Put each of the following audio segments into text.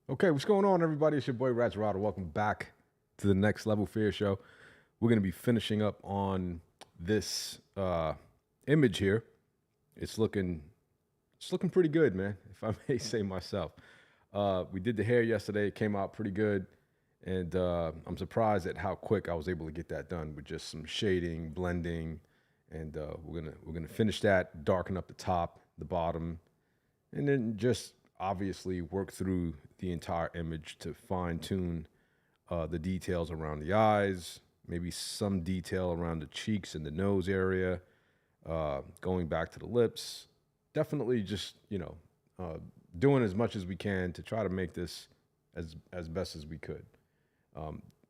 Okay, what's going on, everybody? It's your boy Rats Rada. Welcome back to the Next Level Fear Show. We're going to be finishing up on this image here. It's looking, it's looking pretty good, man. If I may say myself. We did the hair yesterday. It came out pretty good, and I'm surprised at how quick I was able to get that done with just some shading, blending, and we're gonna finish that, darken up the top, the bottom, and then just obviously work through the entire image to fine tune the details around the eyes, maybe some detail around the cheeks and the nose area, going back to the lips. Definitely just, doing as much as we can to try to make this as best as we could.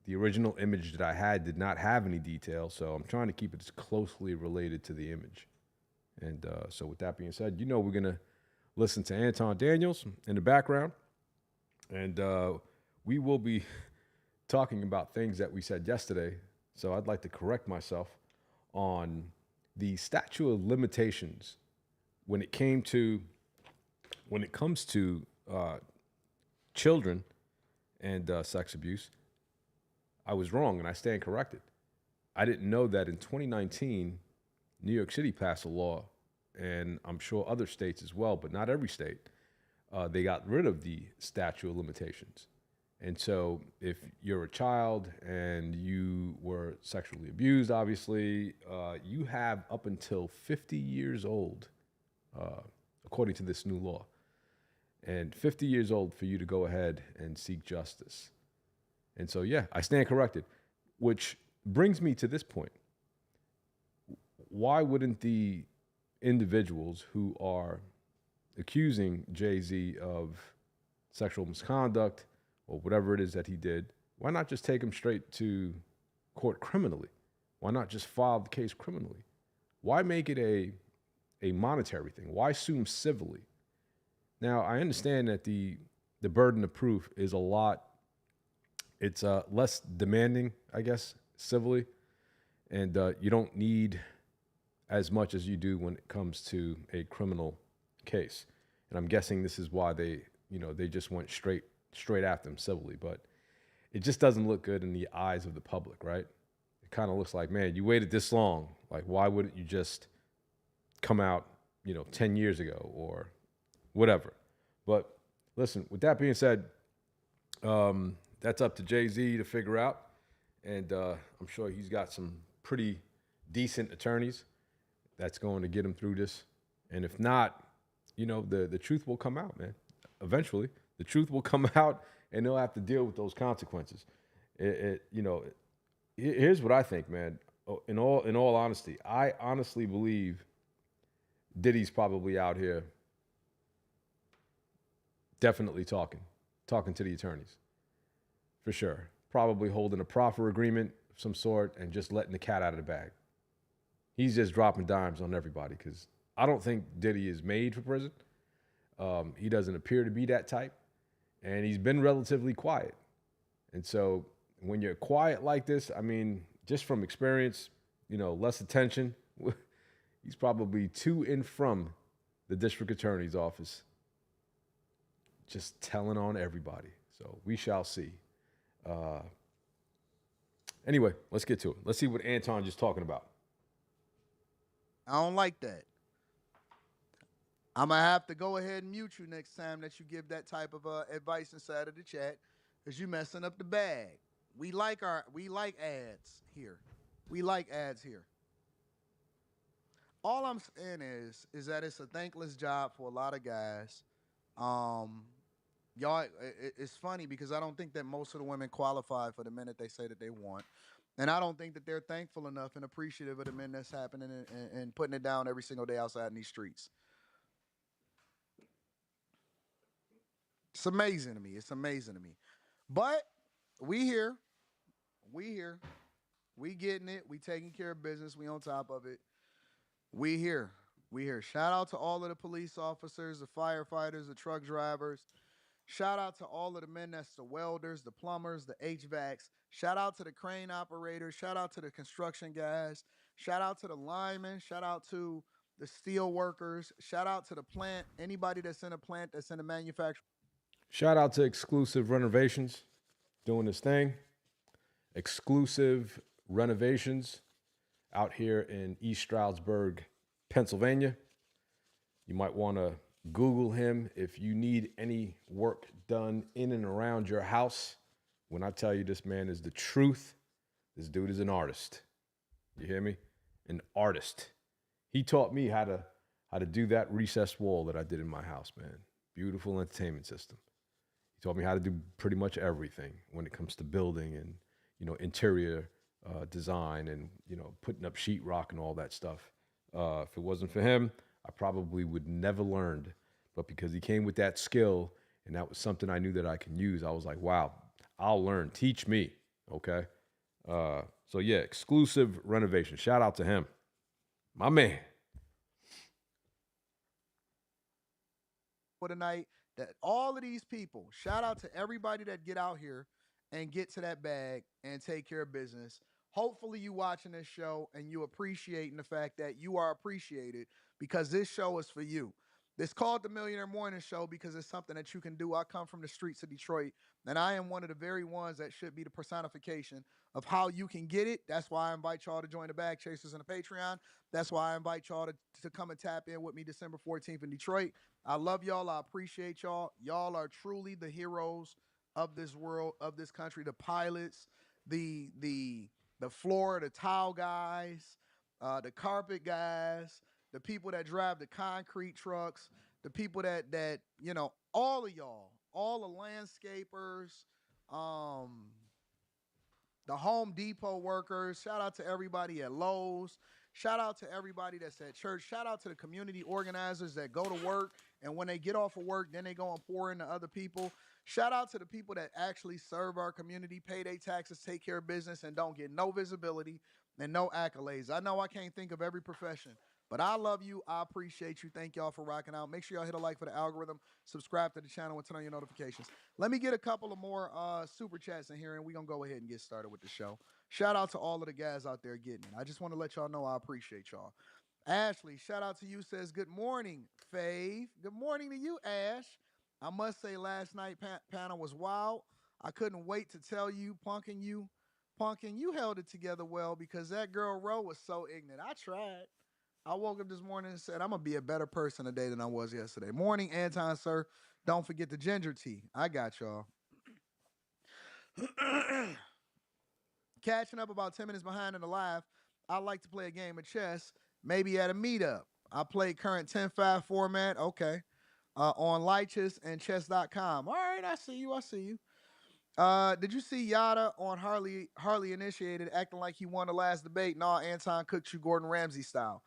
The original image that I had did not have any detail, so I'm trying to keep it as closely related to the image. And so, with that being said, we're gonna listen to Anton Daniels in the background, and we will be talking about things that we said yesterday. So I'd like to correct myself on the statute of limitations when it comes to children and sex abuse. I was wrong, and I stand corrected. I didn't know that in 2019, New York City passed a law, and I'm sure other states as well, but not every state. They got rid of the statute of limitations. And so, if you're a child and you were sexually abused, obviously, you have up until 50 years old, uh, according to this new law, and 50 years old for you to go ahead and seek justice. And so, yeah, I stand corrected, which brings me to this point. Why wouldn't the individuals who are accusing Jay Z of sexual misconduct or whatever it is that he did, why not just take him straight to court criminally? Why not just file the case criminally? Why make it a monetary thing? Why sue him civilly? Now, I understand that the burden of proof is a lot. It's less demanding, I guess, civilly, and you don't need as much as you do when it comes to a criminal case. And I'm guessing this is why they just went straight after him civilly. But it just doesn't look good in the eyes of the public, right? It kind of looks like, man, you waited this long. Like, why wouldn't you just come out, 10 years ago or whatever? But listen, with that being said, that's up to Jay Z to figure out. And I'm sure he's got some pretty decent attorneys that's going to get him through this. And if not, the truth will come out, man. Eventually, the truth will come out, and they'll have to deal with those consequences. Here's what I think, man. In all honesty, I honestly believe Diddy's probably out here, definitely talking to the attorneys for sure. Probably holding a proffer agreement of some sort and just letting the cat out of the bag. He's just dropping dimes on everybody because I don't think Diddy is made for prison. He doesn't appear to be that type, and he's been relatively quiet. And so when you're quiet like this, I mean, just from experience, less attention. He's probably to and from the district attorney's office, just telling on everybody. So we shall see. Uh, anyway, let's get to it. Let's see what Anton just talking about. I don't like that. I'm gonna have to go ahead and mute you next time that you give that type of advice inside of the chat, because you messing up the bag. We like ads here. We like ads here. All I'm saying is that it's a thankless job for a lot of guys. Um, y'all, it's funny because I don't think that most of the women qualify for the men that they say that they want. And I don't think that they're thankful enough and appreciative of the men that's happening and putting it down every single day outside in these streets. It's amazing to me. It's amazing to me. But we here. We here. We getting it. We taking care of business. We on top of it. We here. We here. Shout out to all of the police officers, the firefighters, the truck drivers. Shout out to all of the men that's the welders, the plumbers, the HVACs. Shout out to the crane operators. Shout out to the construction guys. Shout out to the linemen. Shout out to the steel workers. Shout out to the plant. Anybody that's in a plant, that's in a manufacturing. Shout out to Exclusive Renovations doing this thing. Exclusive Renovations out here in East Stroudsburg, Pennsylvania. You might want to Google him if you need any work done in and around your house. When I tell you this man is the truth, this dude is an artist. You hear me? An artist. He taught me how to do that recessed wall that I did in my house, man. Beautiful entertainment system. He taught me how to do pretty much everything when it comes to building and interior design and putting up sheetrock and all that stuff. If it wasn't for him, I probably would never learned. But because he came with that skill and that was something I knew that I can use, I was like, wow, I'll learn. Teach me, okay? So yeah, Exclusive Renovation. Shout out to him, my man. For tonight, that all of these people, shout out to everybody that get out here and get to that bag and take care of business. Hopefully you watching this show and you appreciating the fact that you are appreciated because this show is for you. It's called the Millionaire Morning Show because it's something that you can do. I come from the streets of Detroit, and I am one of the very ones that should be the personification of how you can get it. That's why I invite y'all to join the Bag Chasers and the Patreon. That's why I invite y'all to come and tap in with me December 14th in Detroit. I love y'all. I appreciate y'all. Y'all are truly the heroes of this world, of this country. The pilots, the floor, the tile guys, the carpet guys, the people that drive the concrete trucks, the people that all of y'all, all the landscapers, um, the Home Depot workers. Shout out to everybody at Lowe's. Shout out to everybody that's at church. Shout out to the community organizers that go to work and when they get off of work, then they go and pour into other people. Shout out to the people that actually serve our community, pay their taxes, take care of business, and don't get no visibility and no accolades. I know I can't think of every profession, but I love you. I appreciate you. Thank y'all for rocking out. Make sure y'all hit a like for the algorithm, subscribe to the channel, and turn on your notifications. Let me get a couple of more super chats in here, and we're going to go ahead and get started with the show. Shout out to all of the guys out there getting it. I just want to let y'all know I appreciate y'all. Ashley, shout out to you, says, good morning, Fave. Good morning to you, Ash. I must say last night panel was wild. I couldn't wait to tell you, Punkin, you held it together well because that girl Ro was so ignorant. I tried. I woke up this morning and said, I'm going to be a better person today than I was yesterday. Morning, Anton, sir. Don't forget the ginger tea. I got y'all. Catching up about 10 minutes behind in the live. I like to play a game of chess, maybe at a meetup. I play current 10-5 format. Okay. On Lichess and chess.com. All right, I see you. Did you see Yada on Harley Initiated acting like he won the last debate? Nah, Anton cooked you Gordon Ramsay style.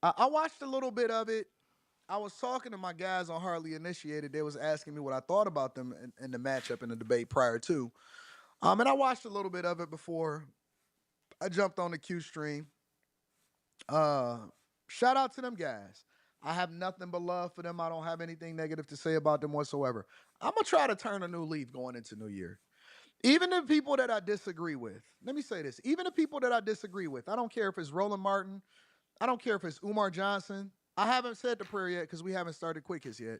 I watched a little bit of it. I was talking to my guys on Harley Initiated. They was asking me what I thought about them in the matchup in the debate prior to. And I watched a little bit of it before I jumped on the Q stream. Shout out to them guys. I have nothing but love for them. I don't have anything negative to say about them whatsoever. I'm gonna try to turn a new leaf going into New Year. Even the people that I disagree with, let me say this, even the people that I disagree with, I don't care if it's Roland Martin, I don't care if it's Umar Johnson. I haven't said the prayer yet because we haven't started Quickest yet.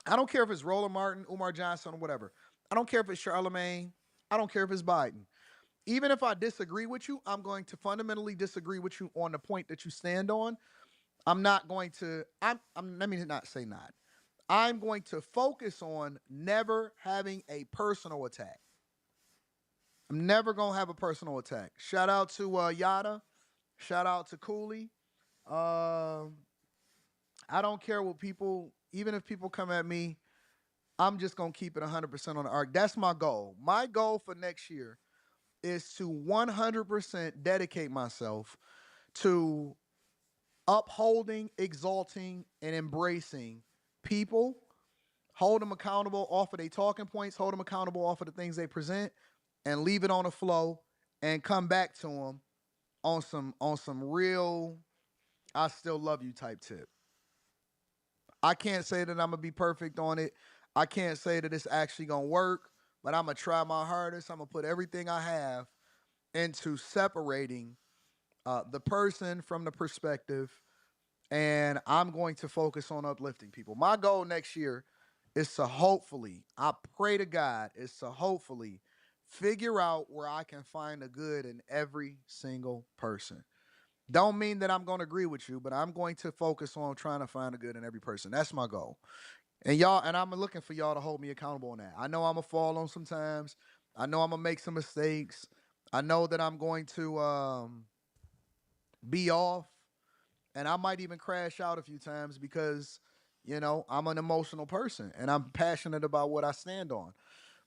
I don't care if it's Roland Martin, Umar Johnson, or whatever. I don't care if it's Charlemagne. I don't care if it's Biden. Even if I disagree with you, I'm going to fundamentally disagree with you on the point that you stand on. I'm not going to, let me not say not. I'm going to focus on never having a personal attack. I'm never going to have a personal attack. Shout out to Yada. Shout out to Cooley. I don't care what people, even if people come at me, I'm just going to keep it 100% on the arc. That's my goal. My goal for next year is to 100% dedicate myself to upholding, exalting, and embracing people, hold them accountable off of their talking points, hold them accountable off of the things they present, and leave it on the flow and come back to them on some real I still love you type tip. I can't say that I'm gonna be perfect on it. I can't say that it's actually gonna work, but I'm gonna try my hardest. I'm gonna put everything I have into separating the person from the perspective, and I'm going to focus on uplifting people. My goal next year is to hopefully, I pray to God, is to hopefully figure out where I can find the good in every single person. Don't mean that I'm going to agree with you, but I'm going to focus on trying to find the good in every person. That's my goal. And y'all, and I'm looking for y'all to hold me accountable on that. I know I'm gonna fall on sometimes. I know I'm gonna make some mistakes. I know that I'm going to be off, and I might even crash out a few times because I'm an emotional person and I'm passionate about what I stand on.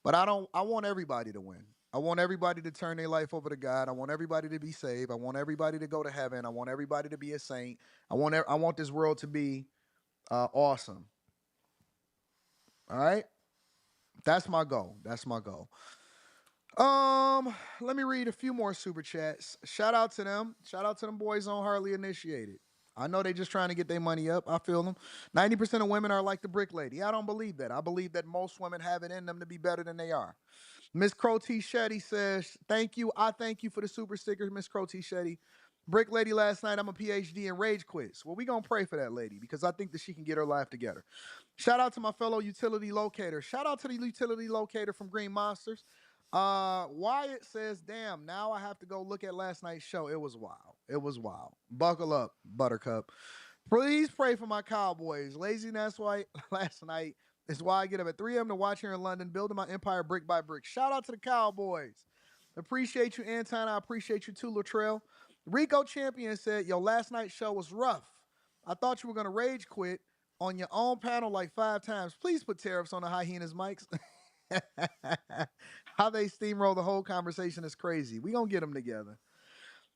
But I don't. I want everybody to win. I want everybody to turn their life over to God. I want everybody to be saved. I want everybody to go to heaven. I want everybody to be a saint. I want this world to be awesome. All right. That's my goal. That's my goal. Let me read a few more super chats. Shout out to them. Shout out to them boys on Hardly Initiated. I know they just trying to get their money up. I feel them. 90% of women are like the brick lady. I don't believe that. I believe that most women have it in them to be better than they are. Miss Crow T. Shetty says, thank you. I thank you for the super sticker, Miss Crow T. Shetty. Brick lady last night, I'm a PhD in rage quits. Well, we gonna pray for that lady because I think that she can get her life together. Shout out to my fellow utility locator. Shout out to the utility locator from Green Monsters. Wyatt says, damn, now I have to go look at last night's show. It was wild. It was wild. Buckle up, Buttercup. Please pray for my Cowboys. Laziness white last night is why I get up at 3 a.m. to watch here in London, building my empire brick by brick. Shout out to the Cowboys. Appreciate you, Anton. I appreciate you too, Latrell. Rico Champion said, yo, last night's show was rough. I thought you were going to rage quit on your own panel like 5 times. Please put tariffs on the hyenas mics. How they steamroll the whole conversation is crazy. We going to get them together.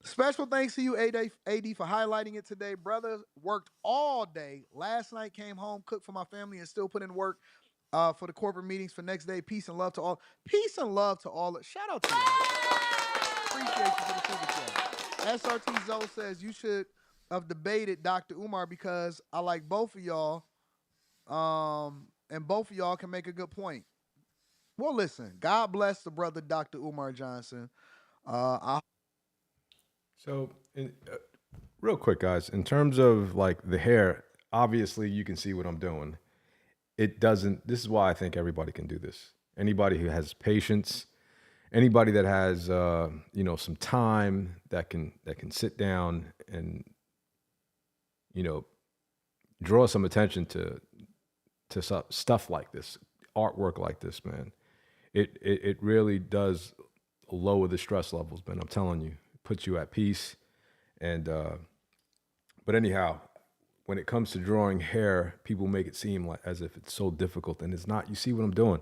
Special thanks to you, AD, for highlighting it today. Brother worked all day. Last night came home, cooked for my family, and still put in work for the corporate meetings for next day. Peace and love to all. Peace and love to all. Shout out to you. Appreciate you for the super chat. SRT Zoe says you should have debated Dr. Umar because I like both of y'all, and both of y'all can make a good point. Well, listen, God bless the brother Dr. Umar Johnson. I So, real quick, guys, in terms of like the hair, obviously you can see what I'm doing. It doesn't. This is why I think everybody can do this. Anybody who has patience, anybody that has some time that can sit down and you know draw some attention to stuff like this, artwork like this, man. It really does lower the stress levels, man. I'm telling you, it puts you at peace. And but anyhow, when it comes to drawing hair, people make it seem like as if it's so difficult, and it's not. You see what I'm doing?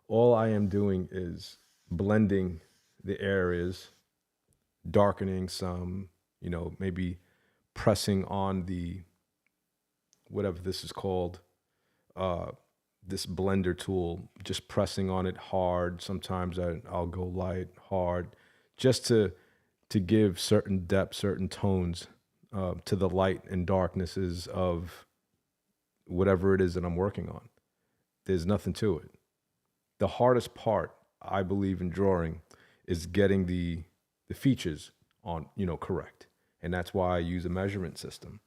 All I am doing is blending the areas, darkening some, maybe pressing on the whatever this is called, uh, this blender tool, just pressing on it hard. Sometimes I'll go light, hard, just to give certain depth, certain tones to the light and darknesses of whatever it is that I'm working on. There's nothing to it. The hardest part, I believe, in drawing is getting the features on, correct. And that's why I use a measurement system.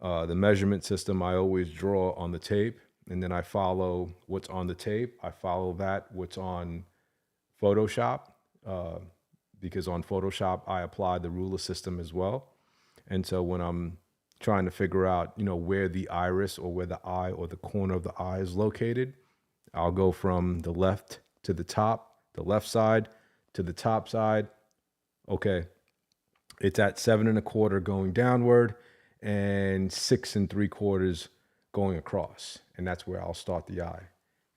The measurement system I always draw on the tape, and then I follow what's on the tape. I follow what's on Photoshop, because on Photoshop I apply the ruler system as well. And so when I'm trying to figure out, where the iris or where the eye or the corner of the eye is located, I'll go from the left to the top, the left side to the top side. Okay, it's at 7 1/4 going downward and 6 3/4 going across. And that's where I'll start the eye.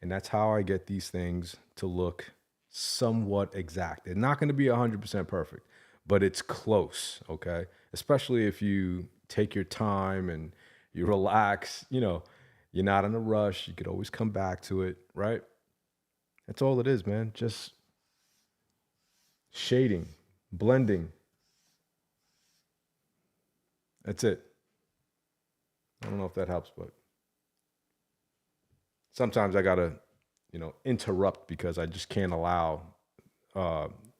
And that's how I get these things to look somewhat exact. It's not going to be 100% perfect, but it's close, okay? Especially if you take your time and you relax, you're not in a rush. You could always come back to it, right? That's all it is, man. Just shading, blending. That's it. I don't know if that helps, but sometimes I gotta, interrupt because I just can't allow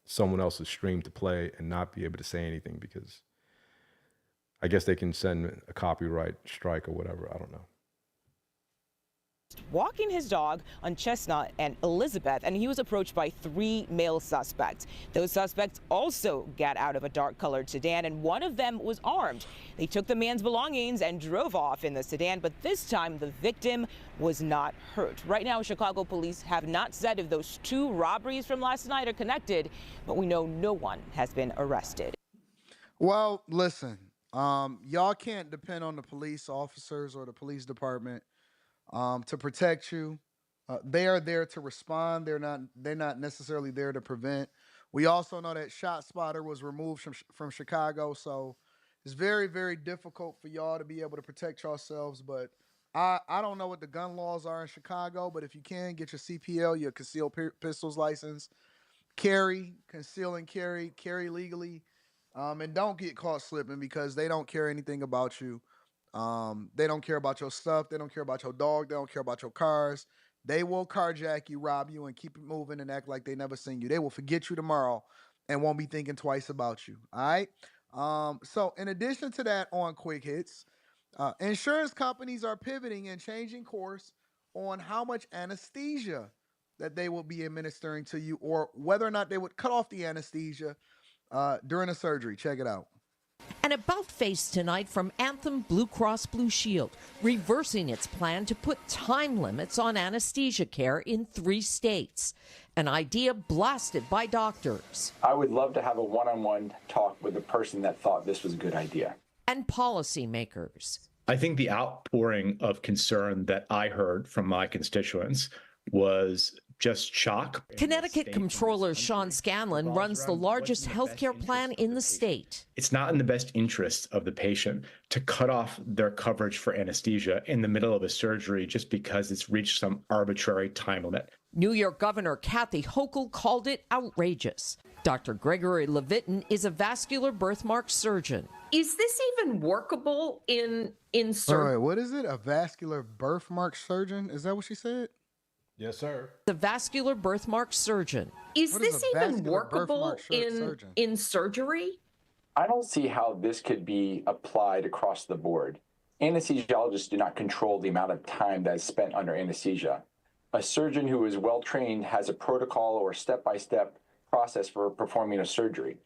someone else's stream to play and not be able to say anything because I guess they can send a copyright strike or whatever. I don't know. walking his dog on Chestnut and Elizabeth, and he was approached by 3 male suspects. Those suspects also got out of a dark-colored sedan, and one of them was armed. They took the man's belongings and drove off in the sedan, but this time the victim was not hurt. Right now, Chicago police have not said if those 2 robberies from last night are connected, but we know no one has been arrested. Well, listen, y'all can't depend on the police officers or the police department to protect you. They are there to respond. They're not necessarily there to prevent. We also know that Shot Spotter was removed from Chicago, so it's very very difficult for y'all to be able to protect yourselves. But I don't know what the gun laws are in Chicago, but if you can get your CPL, your concealed pistols license, conceal and carry legally, and don't get caught slipping because they don't care anything about you. They don't care about your stuff. They don't care about your dog. They don't care about your cars. They will carjack you, rob you, and keep it moving and act like they never seen you. They will forget you tomorrow and won't be thinking twice about you. All right. So in addition to that, on quick hits, insurance companies are pivoting and changing course on how much anesthesia that they will be administering to you, or whether or not they would cut off the anesthesia during a surgery. Check it out. An about-face tonight from Anthem Blue Cross Blue Shield, reversing its plan to put time limits on anesthesia care in 3 states. An idea blasted by doctors. I would love to have a one-on-one talk with the person that thought this was a good idea. And policymakers. I think the outpouring of concern that I heard from my constituents was just shock. Connecticut Comptroller Sean Scanlon runs the largest healthcare plan in the state. It's not in the best interest of the patient to cut off their coverage for anesthesia in the middle of a surgery just because it's reached some arbitrary time limit. New York Governor Kathy Hochul called it outrageous. Dr. Gregory Levitin is a vascular birthmark surgeon. Is this even workable in All surgery? right, what is it? A vascular birthmark surgeon? Is that what she said? Yes, sir. The vascular birthmark surgeon. Is What is this a even vascular workable birthmark surgeon? in surgery? I don't see how this could be applied across the board. Anesthesiologists do not control the amount of time that is spent under anesthesia. A surgeon who is well trained has a protocol or step-by-step process for performing a surgery.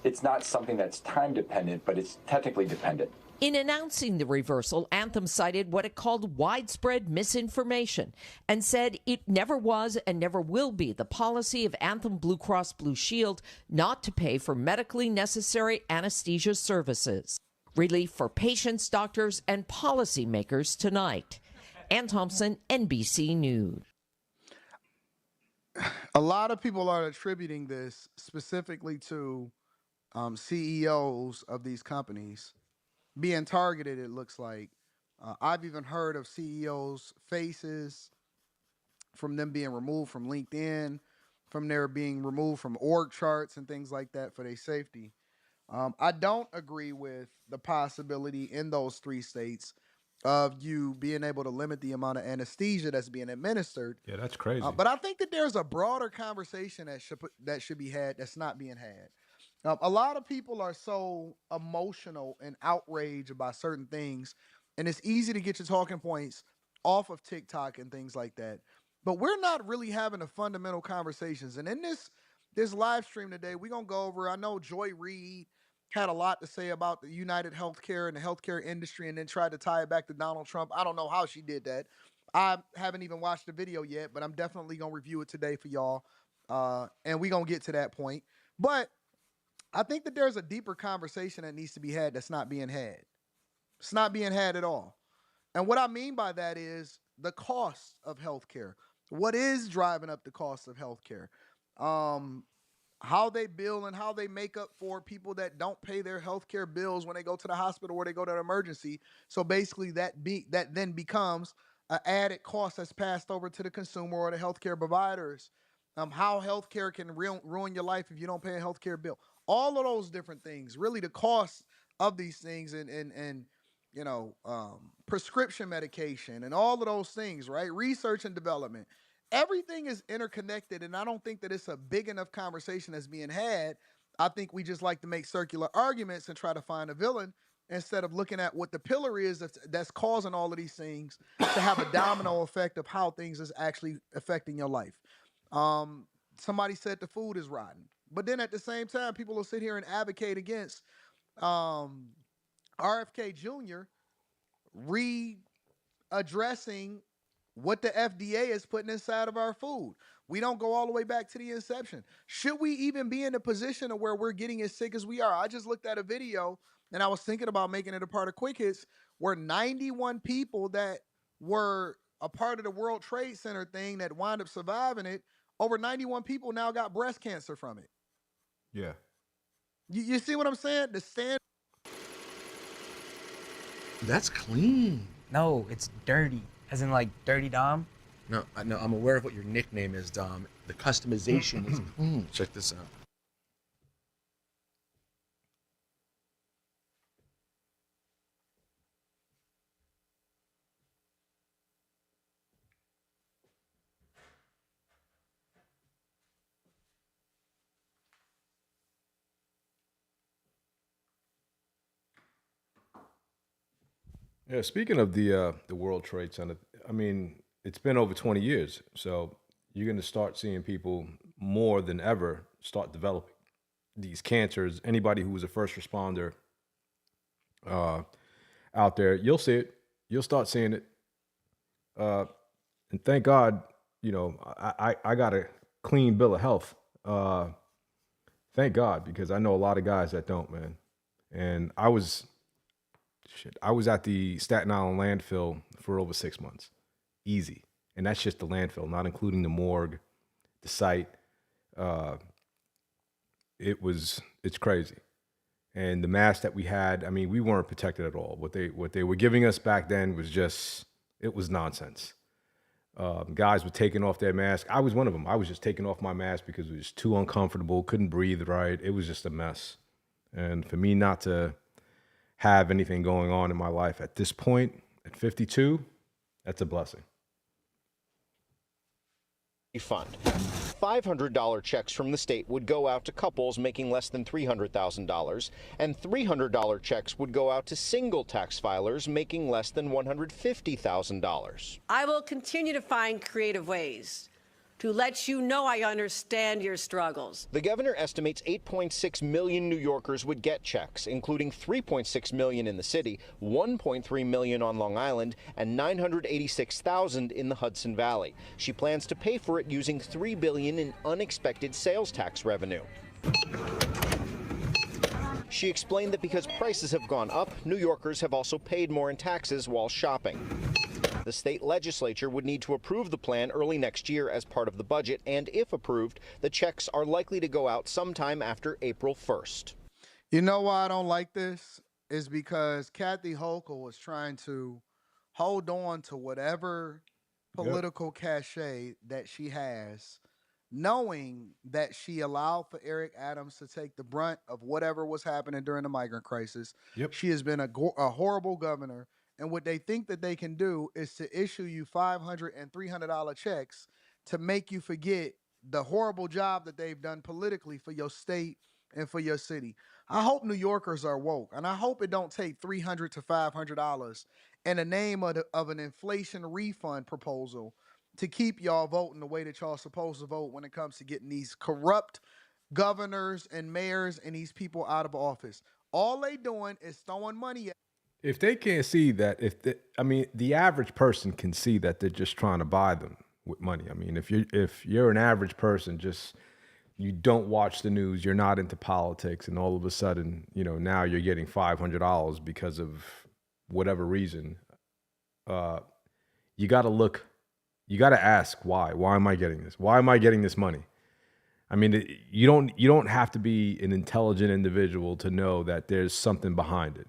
It's not something that's time dependent, but it's technically dependent. In announcing the reversal, Anthem cited what it called widespread misinformation and said it never was and never will be the policy of Anthem Blue Cross Blue Shield not to pay for medically necessary anesthesia services. Relief for patients, doctors, and policymakers tonight. Ann Thompson, NBC News. A lot of people are attributing this specifically to CEOs of these companies being targeted, it looks like. I've even heard of CEOs' faces from them being removed from LinkedIn, from their being removed from org charts and things like that for their safety. I don't agree with the possibility in those 3 states of you being able to limit the amount of anesthesia that's being administered. Yeah, that's crazy. But I think that there's a broader conversation that should be had that's not being had. A lot of people are so emotional and outraged about certain things, and it's easy to get your talking points off of TikTok and things like that. But we're not really having the fundamental conversations. And in this live stream today, we're gonna go over. I know Joy Reid had a lot to say about the United Healthcare and the healthcare industry, and then tried to tie it back to Donald Trump. I don't know how she did that. I haven't even watched the video yet, but I'm definitely gonna review it today for y'all, and we're gonna get to that point. But I think that there's a deeper conversation that needs to be had that's not being had. It's not being had at all. And what I mean by that is the cost of healthcare. What is driving up the cost of healthcare? How they bill and how they make up for people that don't pay their healthcare bills when they go to the hospital or they go to an emergency. So basically that then becomes an added cost that's passed over to the consumer or the healthcare providers. How healthcare can ruin your life if you don't pay a healthcare bill. All of those different things, really the cost of these things, and prescription medication and all of those things, right? Research and development. Everything is interconnected, and I don't think that it's a big enough conversation that's being had. I think we just like to make circular arguments and try to find a villain instead of looking at what the pillar is that's causing all of these things to have a domino effect of how things is actually affecting your life. Somebody said the food is rotten, but then at the same time, people will sit here and advocate against um, RFK Jr. readdressing what the FDA is putting inside of our food. We don't go all the way back to the inception. Should we even be in a position of where we're getting as sick as we are? I just looked at a video and I was thinking about making it a part of Quick Hits where 91 people that were a part of the World Trade Center thing that wound up surviving it, over 91 people now got breast cancer from it. Yeah. You see what I'm saying? The stand. That's clean. No, it's dirty. As in like Dirty Dom? No, I'm aware of what your nickname is, Dom. The customization is clean. Check this out. Yeah, speaking of the World Trade Center, I mean, it's been over 20 years, so you're going to start seeing people more than ever start developing these cancers. Anybody who was a first responder out there, you'll see it. You'll start seeing it. And thank God, you know, I got a clean bill of health. Thank God, because I know a lot of guys that don't, man. And I was at the Staten Island landfill for over 6 months. Easy. And that's just the landfill, not including the morgue, the site. It's crazy. And the masks that we had, I mean, we weren't protected at all. What they were giving us back then was it was nonsense. Guys were taking off their mask. I was one of them. I was just taking off my mask because it was too uncomfortable, couldn't breathe right. It was just a mess. And for me not to have anything going on in my life at this point, at 52, that's a blessing. Fund. $500 checks from the state would go out to couples making less than $300,000, and $300 checks would go out to single tax filers making less than $150,000. I will continue to find creative ways to let you know I understand your struggles. The governor estimates 8.6 million New Yorkers would get checks, including 3.6 million in the city, 1.3 million on Long Island, and 986,000 in the Hudson Valley. She plans to pay for it using $3 billion in unexpected sales tax revenue. She explained that because prices have gone up, New Yorkers have also paid more in taxes while shopping. The state legislature would need to approve the plan early next year as part of the budget, and if approved, the checks are likely to go out sometime after April 1st. You know why I don't like this? Is because Kathy Hochul was trying to hold on to whatever political cachet that she has, knowing that she allowed for Eric Adams to take the brunt of whatever was happening during the migrant crisis. Yep. She has been a horrible governor. And what they think that they can do is to issue you $500 and $300 checks to make you forget the horrible job that they've done politically for your state and for your city. I hope New Yorkers are woke, and I hope it don't take $300 to $500 in the name of an inflation refund proposal to keep y'all voting the way that y'all supposed to vote when it comes to getting these corrupt governors and mayors and these people out of office. All they doing is throwing money at. If they can't see that, the average person can see that they're just trying to buy them with money. I mean, if you're an average person, just you don't watch the news, you're not into politics, and all of a sudden, you know, now you're getting $500 because of whatever reason. You got to ask why. Why am I getting this? Why am I getting this money? I mean, you don't have to be an intelligent individual to know that there's something behind it.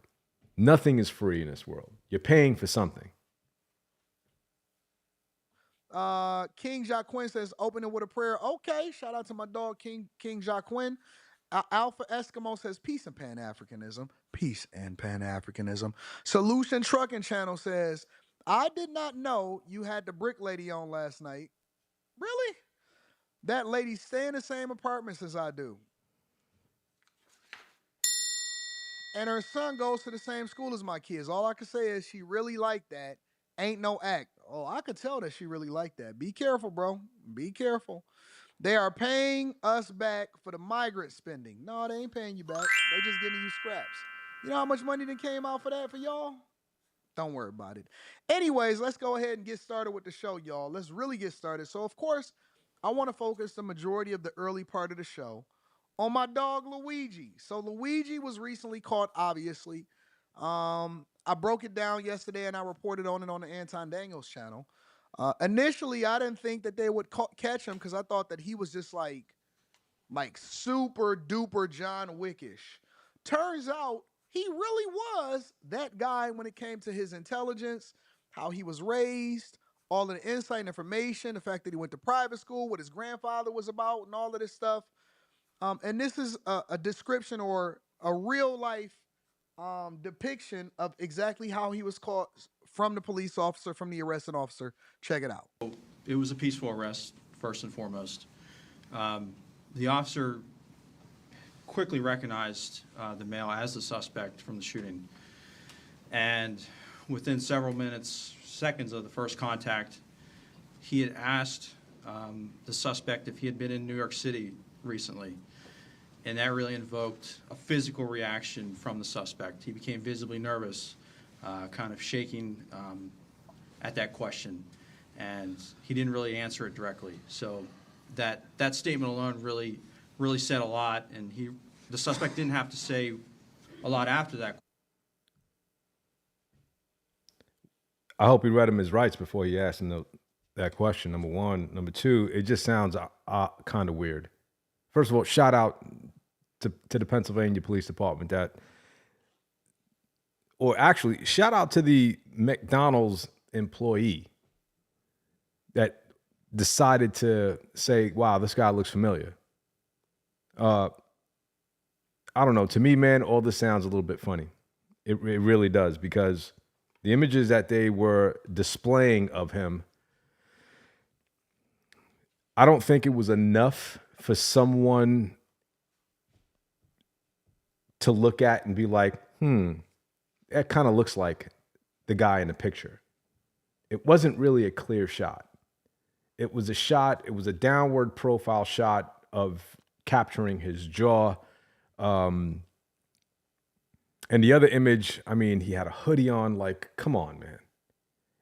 Nothing is free in this world. You're paying for something. King Jacquin says, opening with a prayer. Okay, shout out to my dog, King Jacquin. Alpha Eskimo says, peace and Pan-Africanism. Peace and Pan-Africanism. Solution Trucking Channel says, I did not know you had the brick lady on last night. Really? That lady stay in the same apartments as I do. And her son goes to the same school as my kids. All I can say is she really liked that. Ain't no act. Oh, I could tell that she really liked that. Be careful, bro. Be careful. They are paying us back for the migrant spending. No, they ain't paying you back. They just giving you scraps. You know how much money that came out for that for y'all? Don't worry about it. Anyways, let's go ahead and get started with the show, y'all. Let's really get started. So, of course, I want to focus the majority of the early part of the show on my dog Luigi. So Luigi was recently caught, obviously. I broke it down yesterday and I reported on it on the Anton Daniels channel. Initially, I didn't think that they would catch him because I thought that he was just like super duper John Wickish. Turns out he really was that guy when it came to his intelligence, how he was raised, all of the insight and information, the fact that he went to private school, what his grandfather was about, and all of this stuff. And this is a description or a real life depiction of exactly how he was caught from the police officer, from the arresting officer. Check it out. It was a peaceful arrest, first and foremost. The officer quickly recognized the male as the suspect from the shooting. And within several seconds of the first contact, he had asked the suspect if he had been in New York City recently. And that really invoked a physical reaction from the suspect. He became visibly nervous, kind of shaking at that question. And he didn't really answer it directly. So that statement alone really said a lot. And the suspect didn't have to say a lot after that. I hope he read him his rights before he asked him that question, number one. Number two, it just sounds kind of weird. First of all, shout out to the Pennsylvania Police Department or actually, shout out to the McDonald's employee that decided to say, wow, this guy looks familiar. I don't know. To me, man, all this sounds a little bit funny. It really does, because the images that they were displaying of him, I don't think it was enough for someone to look at and be like, that kind of looks like the guy in the picture. It wasn't really a clear shot. It was a downward profile shot of capturing his jaw. And the other image, I mean, he had a hoodie on. Like, come on, man.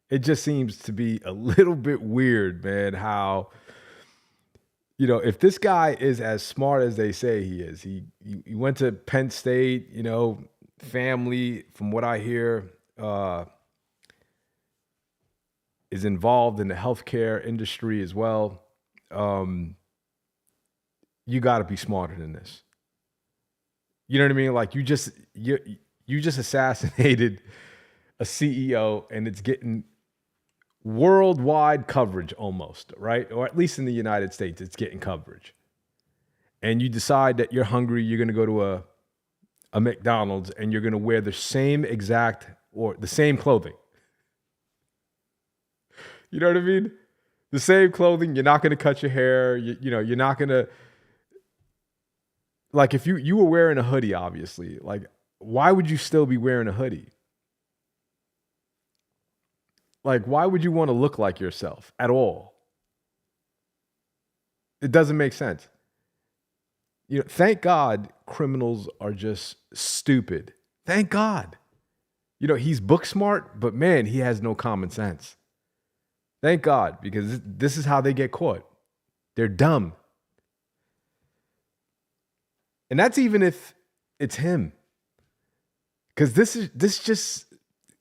It just seems to be a little bit weird, man, how, if this guy is as smart as they say he is, he went to Penn State, family, from what I hear, is involved in the healthcare industry as well. You got to be smarter than this. You know what I mean? Like, you just assassinated a CEO, and it's getting worldwide coverage almost, right? Or at least in the United States, it's getting coverage. And you decide that you're hungry, you're going to go to a McDonald's, and you're going to wear the same exact or the same clothing. You know what I mean? The same clothing. You're not going to cut your hair. You're not going to, like, if you were wearing a hoodie, obviously, like, why would you still be wearing a hoodie? Like, why would you want to look like yourself at all? It doesn't make sense. Thank God criminals are just stupid. Thank God. He's book smart, but man, he has no common sense. Thank God, because this is how they get caught. They're dumb. And that's even if it's him. Because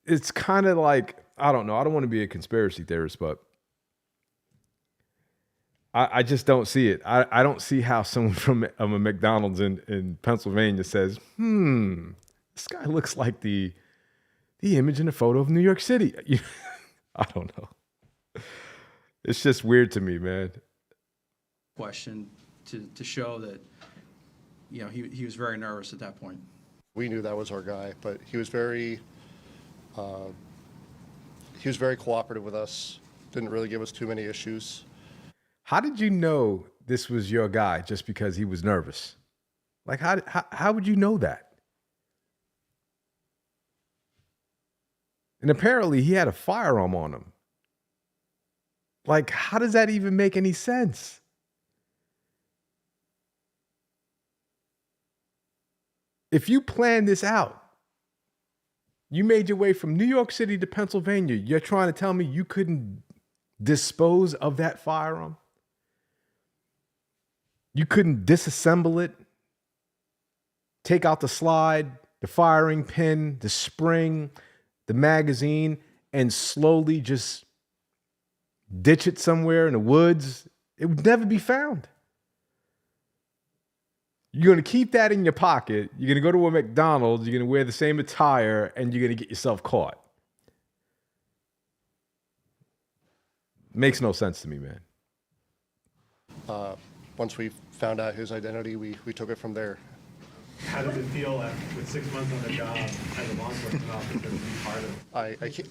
it's kind of like, I don't know. I don't want to be a conspiracy theorist, but I just don't see it. I don't see how someone from a McDonald's in Pennsylvania says, this guy looks like the image in a photo of New York City. I don't know. It's just weird to me, man. Question to show that, he was very nervous at that point. We knew that was our guy, but he was very cooperative with us. Didn't really give us too many issues. How did you know this was your guy just because he was nervous? Like, how would you know that? And apparently he had a firearm on him. Like, how does that even make any sense? If you plan this out, you made your way from New York City to Pennsylvania, you're trying to tell me you couldn't dispose of that firearm? You couldn't disassemble it, take out the slide, the firing pin, the spring, the magazine, and slowly just ditch it somewhere in the woods? It would never be found. You're going to keep that in your pocket. You're going to go to a McDonald's. You're going to wear the same attire, and you're going to get yourself caught. Makes no sense to me, man. Once we found out his identity, we took it from there. How does it feel with 6 months on the job as a law enforcement officer to be part of?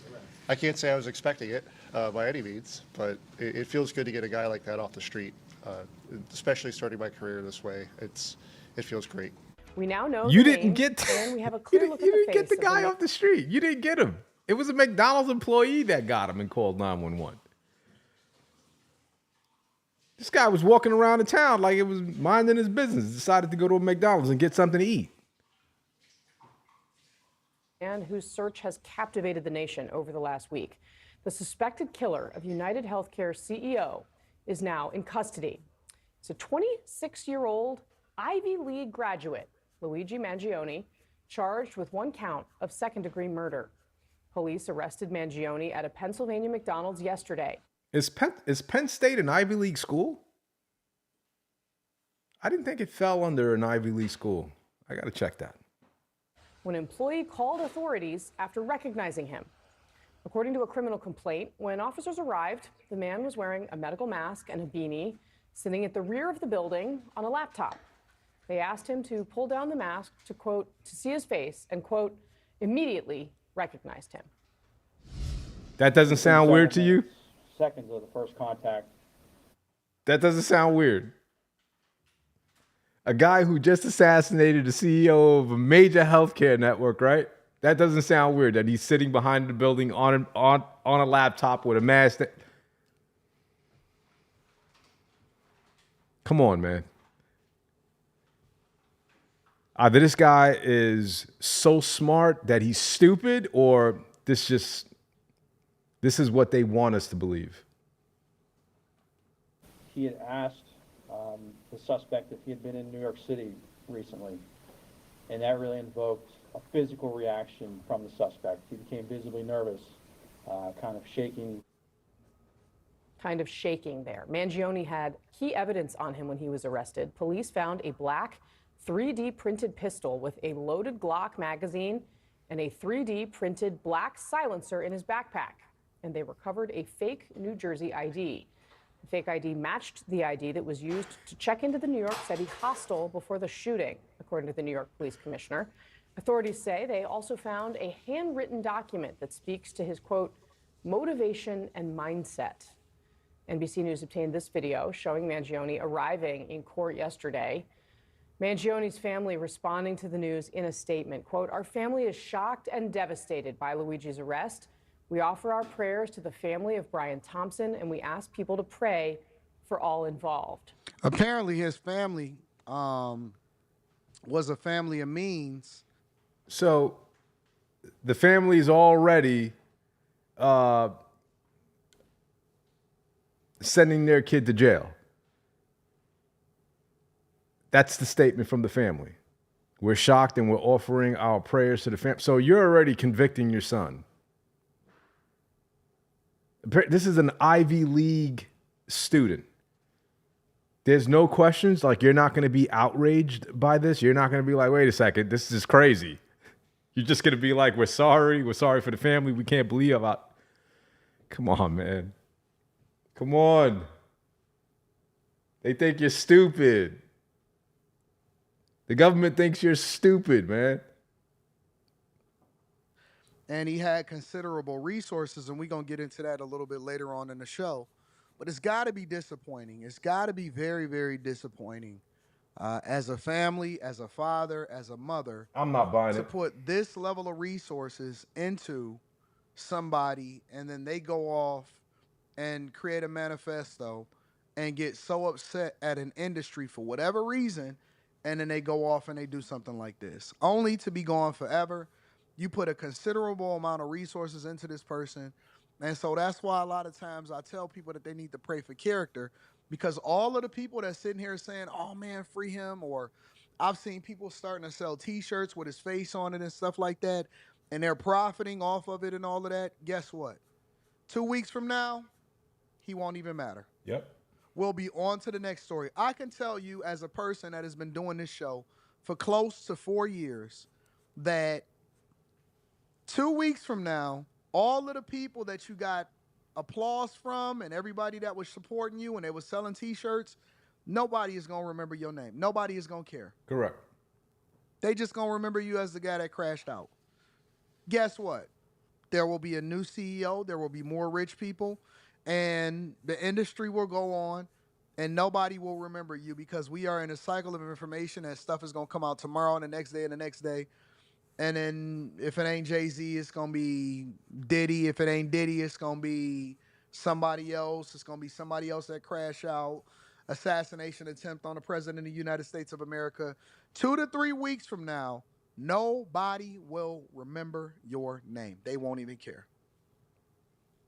I can't say I was expecting it by any means, but it feels good to get a guy like that off the street, especially starting my career this way. It feels great. We now know You the didn't name, get and we have a clear look at the you didn't face get the of guy off the street. You didn't get him. It was a McDonald's employee that got him and called 911. This guy was walking around the town like it was minding his business. Decided to go to a McDonald's and get something to eat. and whose search has captivated the nation over the last week. The suspected killer of United Healthcare CEO is now in custody. It's a 26-year-old Ivy League graduate, Luigi Mangione, charged with one count of second-degree murder. Police arrested Mangione at a Pennsylvania McDonald's yesterday. Is Penn State an Ivy League school? I didn't think it fell under an Ivy League school. I got to check that. When an employee called authorities after recognizing him. According to a criminal complaint, when officers arrived, the man was wearing a medical mask and a beanie, sitting at the rear of the building on a laptop. They asked him to pull down the mask to, quote, to see his face, and, quote, immediately recognized him. That doesn't sound weird to you? Seconds of the first contact. That doesn't sound weird. A guy who just assassinated the CEO of a major healthcare network, right? That doesn't sound weird that he's sitting behind the building on a laptop with a mask. Come on, man. Either this guy is so smart that he's stupid, or this is what they want us to believe. He had asked the suspect if he had been in New York City recently, and that really invoked a physical reaction from the suspect. He became visibly nervous, kind of shaking. Kind of shaking there. Mangione had key evidence on him when he was arrested. Police found a black 3D printed pistol with a loaded Glock magazine and a 3D printed black silencer in his backpack. And they recovered a fake New Jersey ID. The fake ID matched the ID that was used to check into the New York City hostel before the shooting, according to the New York Police Commissioner. Authorities say they also found a handwritten document that speaks to his, quote, motivation and mindset. NBC News obtained this video showing Mangione arriving in court yesterday. Mangione's family responding to the news in a statement, quote, our family is shocked and devastated by Luigi's arrest. We offer our prayers to the family of Brian Thompson, and we ask people to pray for all involved. Apparently his family was a family of means. So the family's already sending their kid to jail. That's the statement from the family. We're shocked and we're offering our prayers to the family. So you're already convicting your son. This is an Ivy League student. There's no questions. Like, you're not going to be outraged by this. You're not going to be like, wait a second, this is crazy. You're just going to be like, we're sorry for the family. We can't believe about. Come on, man. Come on. They think you're stupid. The government thinks you're stupid, man. And he had considerable resources, and we're going to get into that a little bit later on in the show. But it's got to be disappointing. It's got to be very, very disappointing as a family, as a father, as a mother. I'm not buying to it. put this level of resources into somebody and then they go off and create a manifesto and get so upset at an industry for whatever reason, and then they go off and they do something like this, only to be gone forever. You put a considerable amount of resources into this person. And so that's why a lot of times I tell people that they need to pray for character, because all of the people that's sitting here saying, oh man, free him, or I've seen people starting to sell t-shirts with his face on it and stuff like that, and they're profiting off of it and all of that. Guess what? 2 weeks from now, he won't even matter. Yep. We'll be on to the next story. I can tell you, as a person that has been doing this show for close to 4 years, that 2 weeks from now, all of the people that you got applause from and everybody that was supporting you and they were selling t-shirts, nobody is going to remember your name. Nobody is going to care. Correct. They just going to remember you as the guy that crashed out. Guess what? There will be a new CEO. There will be more rich people. And the industry will go on. And nobody will remember you, because we are in a cycle of information and stuff is going to come out tomorrow and the next day and the next day. And then if it ain't Jay-Z, it's going to be Diddy. If it ain't Diddy, it's going to be somebody else. It's going to be somebody else that crashed out. Assassination attempt on the president of the United States of America. 2 to 3 weeks from now, nobody will remember your name. They won't even care.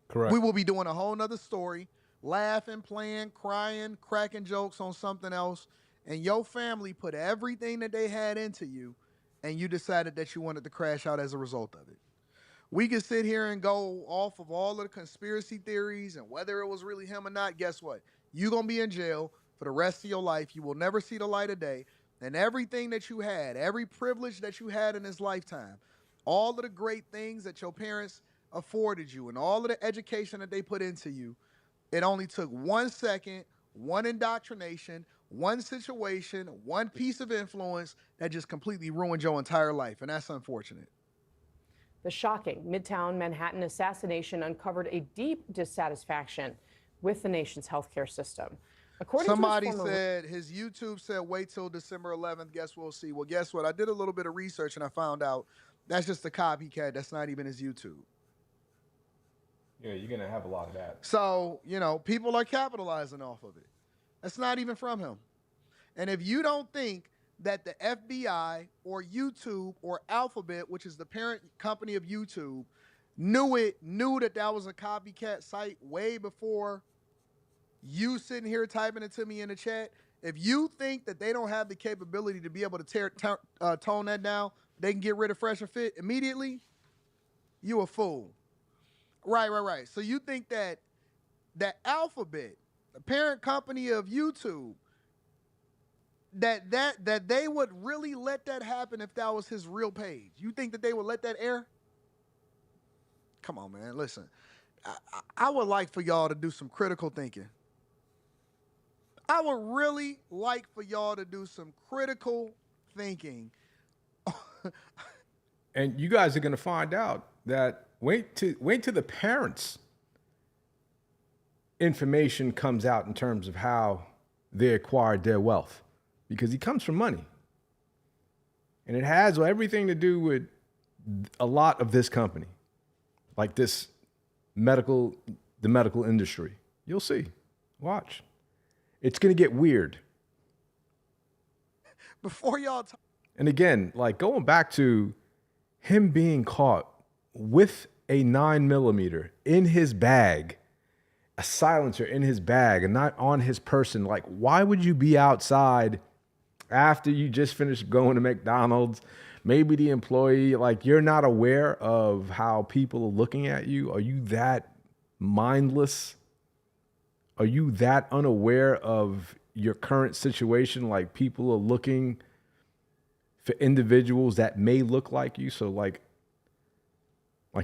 Correct. We will be doing a whole nother story, laughing, playing, crying, cracking jokes on something else. And your family put everything that they had into you, and you decided that you wanted to crash out as a result of it. We can sit here and go off of all of the conspiracy theories and whether it was really him or not. Guess what? You're going to be in jail for the rest of your life. You will never see the light of day. And everything that you had, every privilege that you had in this lifetime, all of the great things that your parents afforded you and all of the education that they put into you, it only took 1 second, one indoctrination, one situation, one piece of influence that just completely ruined your entire life. And that's unfortunate. The shocking Midtown Manhattan assassination uncovered a deep dissatisfaction with the nation's healthcare system. According Somebody to his former... said, his YouTube said, wait till December 11th. Guess we'll see. Well, guess what? I did a little bit of research and I found out that's just a copycat. That's not even his YouTube. Yeah, you're going to have a lot of that. So, you know, people are capitalizing off of it. That's not even from him. And if you don't think that the FBI or YouTube or Alphabet, which is the parent company of YouTube, knew that that was a copycat site way before you sitting here typing it to me in the chat, if you think that they don't have the capability to be able to tone that down, they can get rid of Fresh and Fit immediately, you a fool. Right. So you think that Alphabet, the parent company of YouTube, that they would really let that happen if that was his real page? You think that they would let that air? Come on, man. Listen, I would like for y'all to do some critical thinking. I would really like for y'all to do some critical thinking. And you guys are going to find out that wait till the parents' information comes out in terms of how they acquired their wealth, because he comes from money. And it has everything to do with a lot of this company, like the medical industry. You'll see. Watch. It's going to get weird. Before y'all and again, like going back to him being caught with a 9mm in his bag, a silencer in his bag and not on his person. Like, why would you be outside after you just finished going to McDonald's? Maybe the employee, like, you're not aware of how people are looking at you. Are you that mindless? Are you that unaware of your current situation? Like, people are looking for individuals that may look like you. So like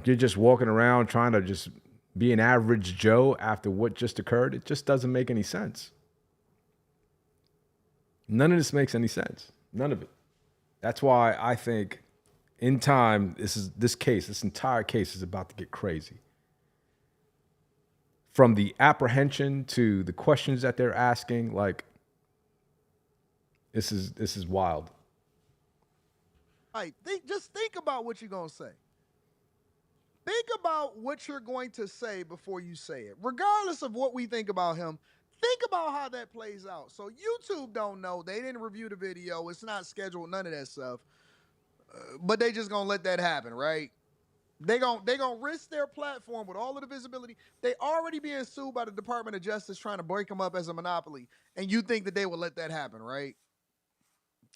you're just walking around trying to just be an average Joe after what just occurred. It just doesn't make any sense. None of this makes any sense. None of it. That's why I think in time, this entire case is about to get crazy. From the apprehension to the questions that they're asking, like, this is wild. Just think about what you're going to say. think about what you're going to say before you say it. Regardless of what we think about him, think about how that plays out. So YouTube don't know. They didn't review the video. It's not scheduled, none of that stuff. But they just going to let that happen, right? They gonna risk their platform with all of the visibility. They already being sued by the Department of Justice trying to break them up as a monopoly. And you think that they will let that happen, right?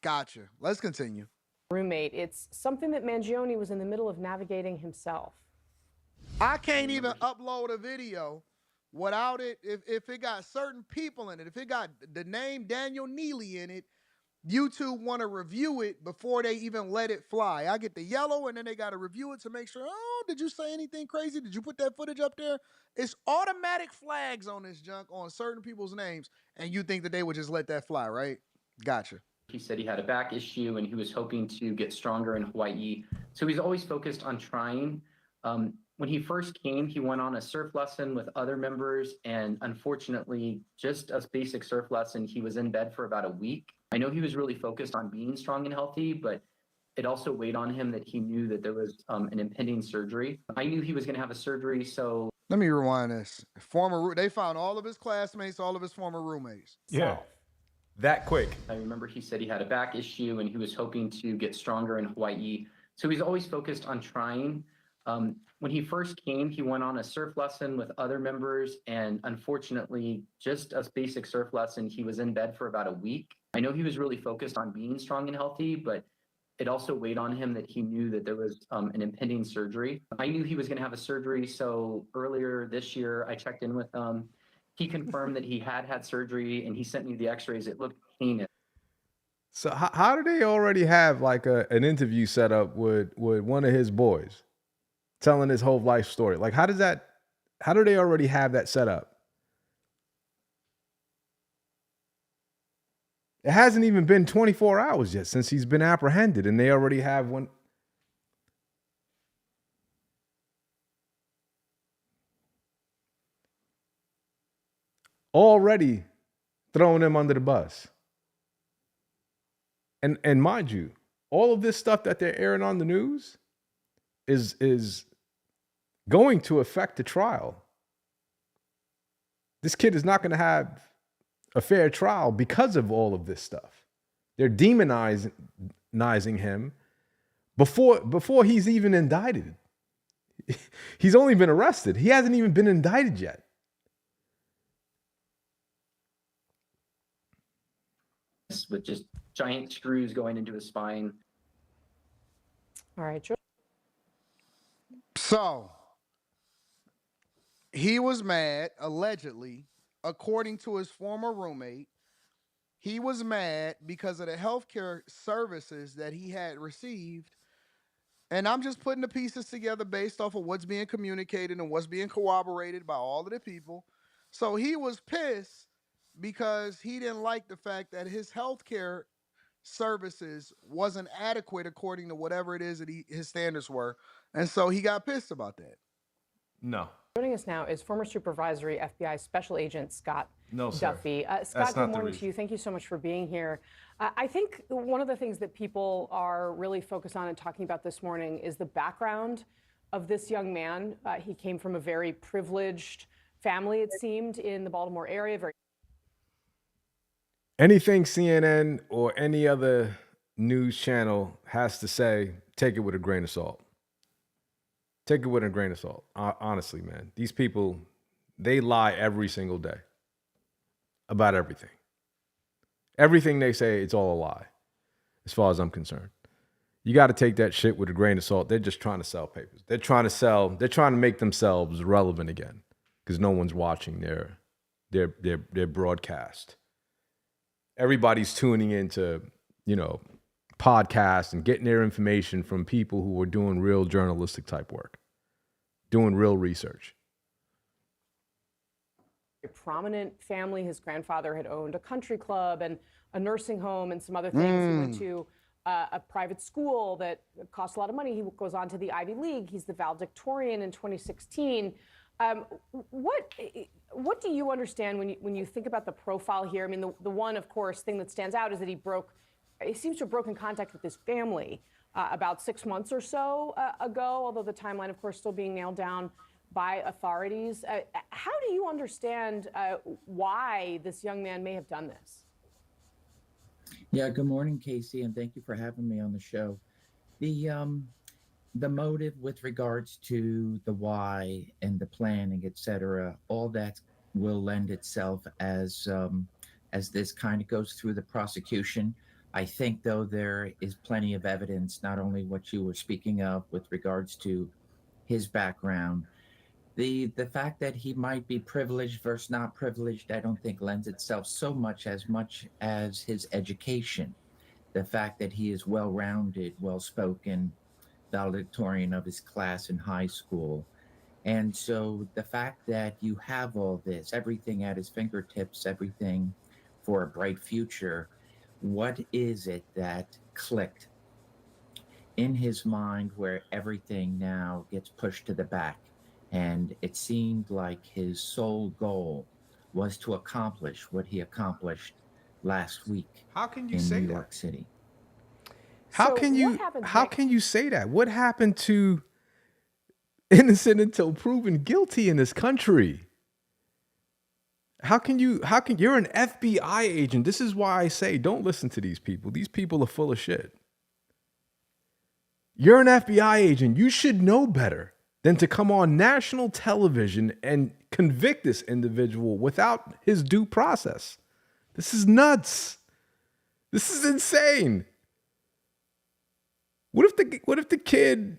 Gotcha. Let's continue. Roommate, it's something that Mangione was in the middle of navigating himself. I can't even upload a video without it. If it got certain people in it, if it got the name Daniel Neely in it, YouTube want to review it before they even let it fly. I get the yellow, and then they got to review it to make sure, oh, did you say anything crazy? Did you put that footage up there? It's automatic flags on this junk on certain people's names, and you think that they would just let that fly, right? Gotcha. He said he had a back issue and he was hoping to get stronger in Hawaii. So he's always focused on trying. When he first came, he went on a surf lesson with other members, and unfortunately, just a basic surf lesson, he was in bed for about a week. I know he was really focused on being strong and healthy, but it also weighed on him that he knew that there was an impending surgery. I knew he was going to have a surgery, so... Let me rewind this. They found all of his classmates, all of his former roommates. Yeah. That quick. I remember he said he had a back issue and he was hoping to get stronger in Hawaii. So he's always focused on trying. When he first came, he went on a surf lesson with other members, and unfortunately, just a basic surf lesson, he was in bed for about a week. I know he was really focused on being strong and healthy, but it also weighed on him that he knew that there was an impending surgery. I knew he was going to have a surgery, so earlier this year, I checked in with him. He confirmed that he had surgery, and he sent me the x-rays. It looked heinous. So how do they already have like an interview set up with one of his boys telling his whole life story? Like, how do they already have that set up? It hasn't even been 24 hours yet since he's been apprehended, and they already have one. Already throwing him under the bus. And mind you, all of this stuff that they're airing on the news is going to affect the trial. This kid is not going to have a fair trial because of all of this stuff. They're demonizing him before he's even indicted. He's only been arrested. He hasn't even been indicted yet. With just giant screws going into his spine. All right, Joe. So, he was mad, allegedly, according to his former roommate. He was mad because of the healthcare services that he had received. And I'm just putting the pieces together based off of what's being communicated and what's being corroborated by all of the people. So he was pissed because he didn't like the fact that his healthcare services wasn't adequate according to whatever it is that his standards were. And so he got pissed about that. No. Joining us now is former supervisory FBI Special Agent Scott Duffy. Scott, good morning to you. Thank you so much for being here. I think one of the things that people are really focused on and talking about this morning is the background of this young man. He came from a very privileged family, it seemed, in the Baltimore area. Anything CNN or any other news channel has to say, take it with a grain of salt. Take it with a grain of salt. Honestly, man, these people, they lie every single day about everything. Everything they say, it's all a lie, as far as I'm concerned. You got to take that shit with a grain of salt. They're just trying to sell papers. They're trying to make themselves relevant again because no one's watching their broadcast. Everybody's tuning into, podcasts and getting their information from people who are doing real journalistic type work, doing real research. A prominent family. His grandfather had owned a country club and a nursing home and some other things. He went to a private school that cost a lot of money. He goes on to the Ivy League. He's the valedictorian in 2016. What do you understand when you think about the profile here? I mean, the one, of course, thing that stands out is that he seems to have broken contact with his family about 6 months or so ago, although the timeline, of course, still being nailed down by authorities. How do you understand why this young man may have done this? Yeah, good morning, Casey, and thank you for having me on the show. The motive with regards to the why and the planning, et cetera, all that will lend itself as this kind of goes through the prosecution. I think, though, there is plenty of evidence, not only what you were speaking of with regards to his background, the fact that he might be privileged versus not privileged, I don't think lends itself so much as his education. The fact that he is well-rounded, well-spoken, valedictorian of his class in high school. And so the fact that you have all this, everything at his fingertips, everything for a bright future, what is it that clicked in his mind where everything now gets pushed to the back? And it seemed like his sole goal was to accomplish what he accomplished last week in New York City. How can you say that? What happened to innocent until proven guilty in this country? How can you're an FBI agent? This is why I say don't listen to these people. These people are full of shit. You're an FBI agent. You should know better than to come on national television and convict this individual without his due process. This is nuts. This is insane. What if the kid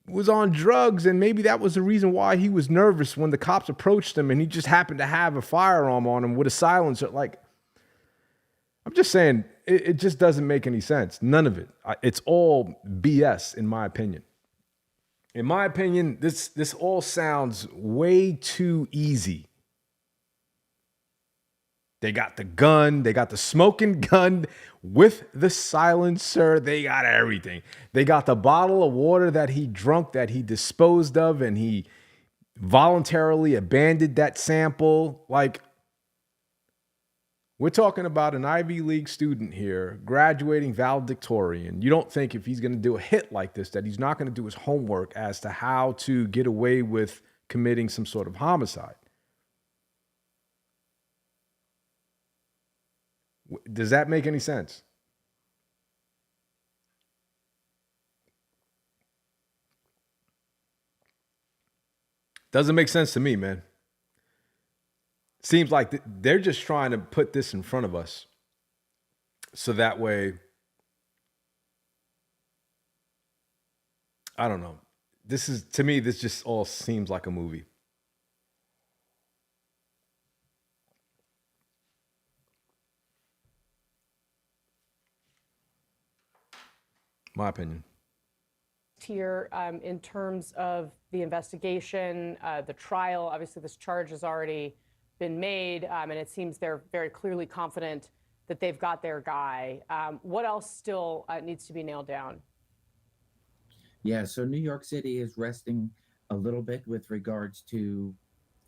was on drugs and maybe that was the reason why he was nervous when the cops approached him and he just happened to have a firearm on him with a silencer? Like, I'm just saying, it just doesn't make any sense. None of it. It's all BS, in my opinion. In my opinion, this all sounds way too easy. They got the gun, they got the smoking gun with the silencer, they got everything. They got the bottle of water that he drank that he disposed of and he voluntarily abandoned that sample. Like, we're talking about an Ivy League student here, graduating valedictorian. You don't think if he's going to do a hit like this that he's not going to do his homework as to how to get away with committing some sort of homicide. Does that make any sense? Doesn't make sense to me, man. Seems like they're just trying to put this in front of us so that way, I don't know. To me, this just all seems like a movie. My opinion. Here, in terms of the investigation, the trial, obviously this charge has already been made, and it seems they're very clearly confident that they've got their guy. What else still needs to be nailed down? Yeah, so New York City is resting a little bit with regards to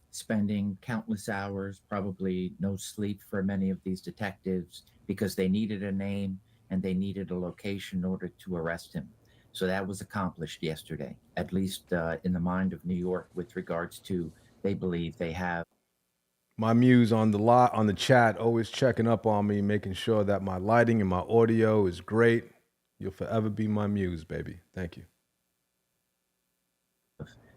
spending countless hours, probably no sleep for many of these detectives, because they needed a name and they needed a location in order to arrest him. So that was accomplished yesterday, at least in the mind of New York, with regards to they believe they have. My muse on the chat, always checking up on me, making sure that my lighting and my audio is great. You'll forever be my muse, baby. Thank you.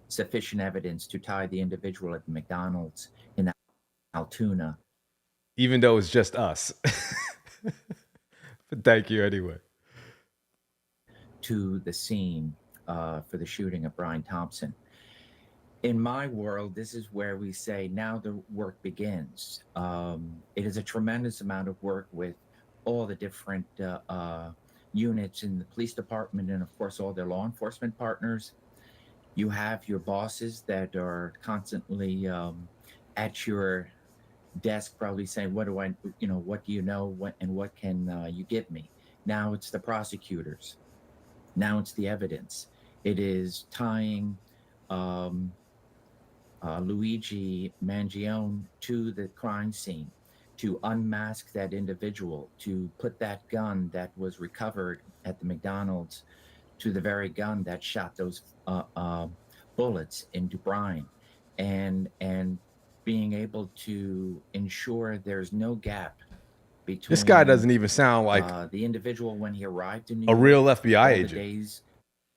Sufficient evidence to tie the individual at the McDonald's in Altoona. Even though it's just us. But thank you anyway. To the scene for the shooting of Brian Thompson. In my world, this is where we say now the work begins. It is a tremendous amount of work with all the different units in the police department and, of course, all their law enforcement partners. You have your bosses that are constantly at your desk, probably saying, what do you know, and what can you give me? Now it's the prosecutors. Now it's the evidence. It is tying Luigi Mangione to the crime scene, to unmask that individual, to put that gun that was recovered at the McDonald's to the very gun that shot those bullets into Brian, and being able to ensure there's no gap between This guy doesn't even sound like the individual when he arrived in New a York, real FBI all the agent. days.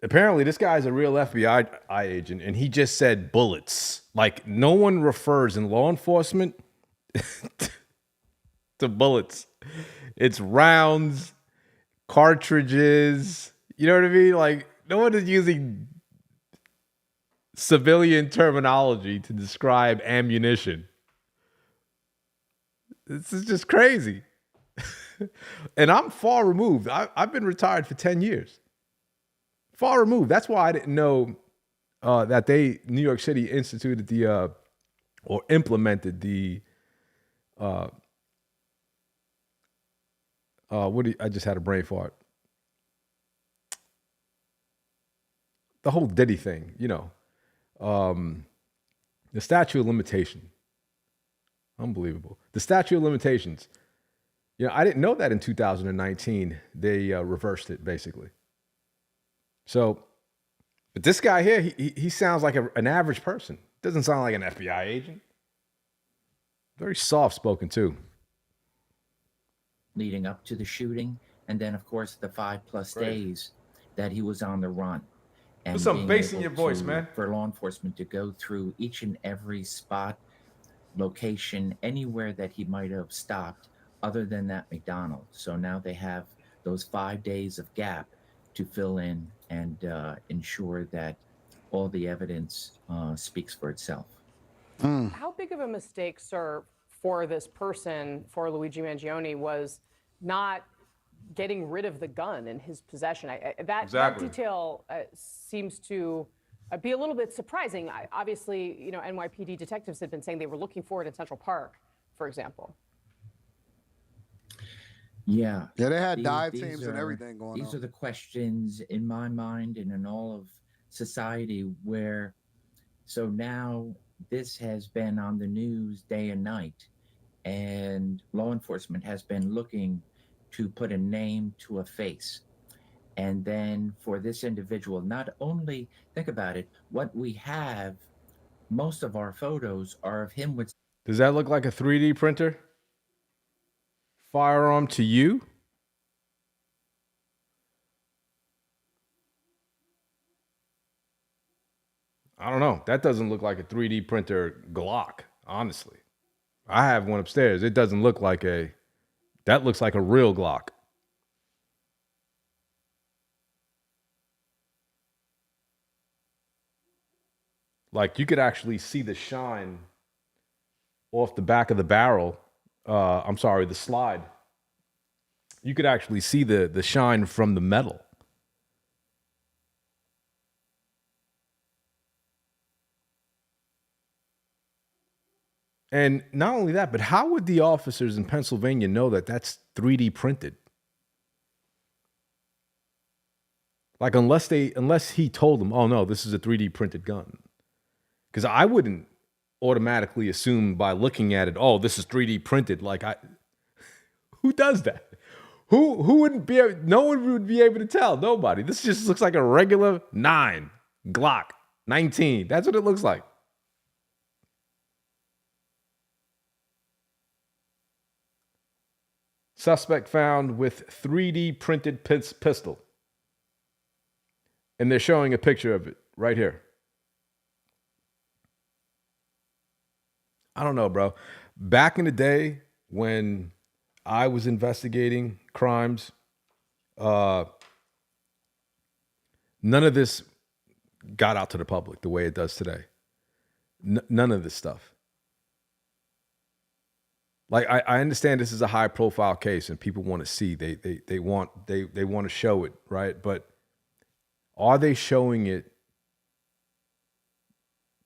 Apparently, this guy's a real FBI agent, and he just said bullets. Like, no one refers in law enforcement to bullets. It's rounds, cartridges. You know what I mean? Like, no one is using civilian terminology to describe ammunition. This is just crazy. And I'm far removed. I've been retired for 10 years. Far removed. That's why I didn't know that New York City instituted or implemented the, I just had a brain fart. The whole Diddy thing, the statute of limitation. Unbelievable. The statute of limitations. I didn't know that in 2019 they reversed it basically. So, but this guy here, he sounds like an average person. Doesn't sound like an FBI agent. Very soft-spoken too. Leading up to the shooting, and then of course the 5+ days that he was on the run. And Put some being bass in able your voice, to- man. For law enforcement to go through each and every spot, location, anywhere that he might have stopped other than that McDonald's. So now they have those 5 days of gap to fill in and ensure that all the evidence speaks for itself. How big of a mistake, sir, for this person, for Luigi Mangione, was not getting rid of the gun in his possession? That detail seems to be a little bit surprising. Obviously, NYPD detectives had been saying they were looking for it in Central Park, for example. Yeah. Yeah, they had These- dive these teams and are- everything going These on. are the questions in my mind and in all of society where, so now this has been on the news day and night, and law enforcement has been looking to put a name to a face. And then for this individual, not only, think about it, what we have, most of our photos are of him with. Does that look like a 3D printer? Firearm to you? I don't know. That doesn't look like a 3D printer Glock, honestly. I have one upstairs. It doesn't look like that looks like a real Glock. Like you could actually see the shine off the back of the barrel. I'm sorry, the slide. You could actually see the shine from the metal. And not only that, but how would the officers in Pennsylvania know that that's 3D printed? Like unless he told them, oh no, this is a 3D printed gun. Because I wouldn't automatically assume by looking at it, oh, this is 3D printed. Like who does that? Who wouldn't be able, no one would be able to tell. Nobody. This just looks like a regular 9 Glock 19. That's what it looks like. Suspect found with 3D printed pistol. And they're showing a picture of it right here. I don't know, bro. Back in the day when I was investigating crimes, none of this got out to the public the way it does today. None of this stuff. Like I understand this is a high profile case and people want to see, they want to show it, right? But are they showing it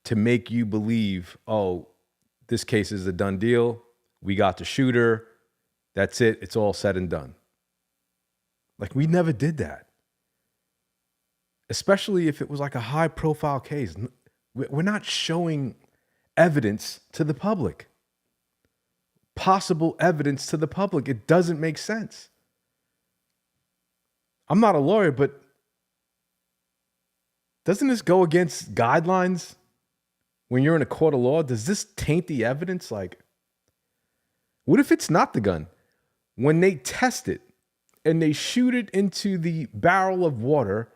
to make you believe, oh, this case is a done deal. We got the shooter. That's it. It's all said and done. Like we never did that. Especially if it was like a high profile case. We're not showing evidence to the public. Possible evidence to the public. It doesn't make sense. I'm not a lawyer, but Doesn't this go against guidelines when you're in a court of law? Does this taint the evidence? Like, what if it's not the gun? When they test it and they shoot it into the barrel of water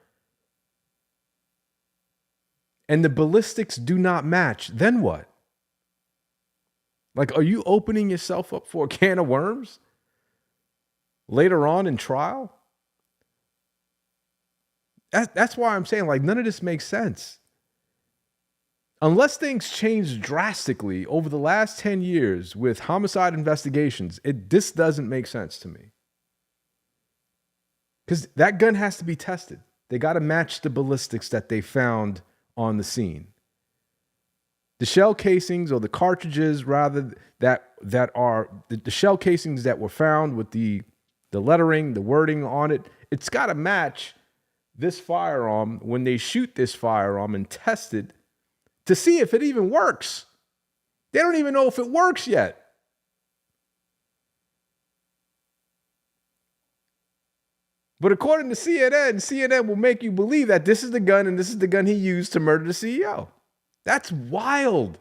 and the ballistics do not match, then what? Like, are you opening yourself up for a can of worms later on in trial? That's why I'm saying, like, none of this makes sense. Unless things change drastically over the last 10 years with homicide investigations, this doesn't make sense to me. Because that gun has to be tested. They got to match the ballistics that they found on the scene. The shell casings, or the cartridges rather, that are the shell casings that were found with the lettering, the wording on it, it's got to match this firearm when they shoot this firearm and test it to see if it even works. They don't even know if it works yet. But according to CNN will make you believe that this is the gun and this is the gun he used to murder the CEO. That's wild.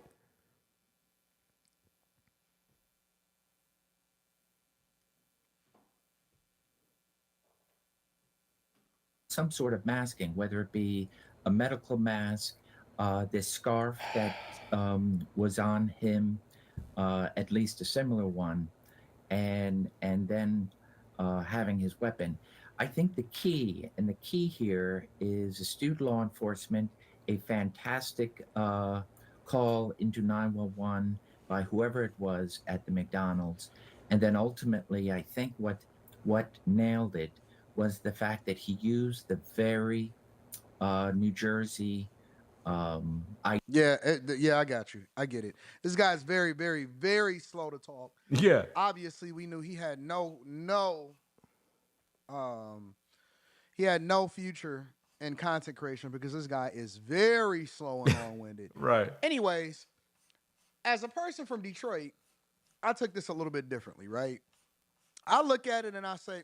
Some sort of masking, whether it be a medical mask, this scarf that was on him, at least a similar one, and then having his weapon. I think the key here is astute law enforcement, a fantastic call into 911 by whoever it was at the McDonald's, and then ultimately, I think what nailed it was the fact that he used the very New Jersey. I got you. I get it. This guy's very, very, very slow to talk. Yeah. Obviously, we knew he had no future in content creation because this guy is very slow and long-winded. Right. Anyways, as a person from Detroit, I took this a little bit differently, right? I look at it and I say,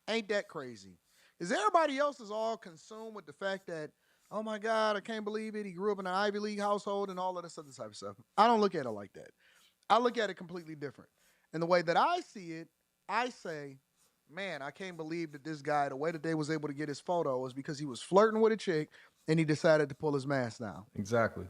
ain't that crazy? Because everybody else is all consumed with the fact that, oh my God, I can't believe it. He grew up in an Ivy League household and all of this other type of stuff. I don't look at it like that. I look at it completely different. And the way that I see it, I say, man, I can't believe that this guy, the way that they was able to get his photo was because he was flirting with a chick and he decided to pull his mask down. Exactly.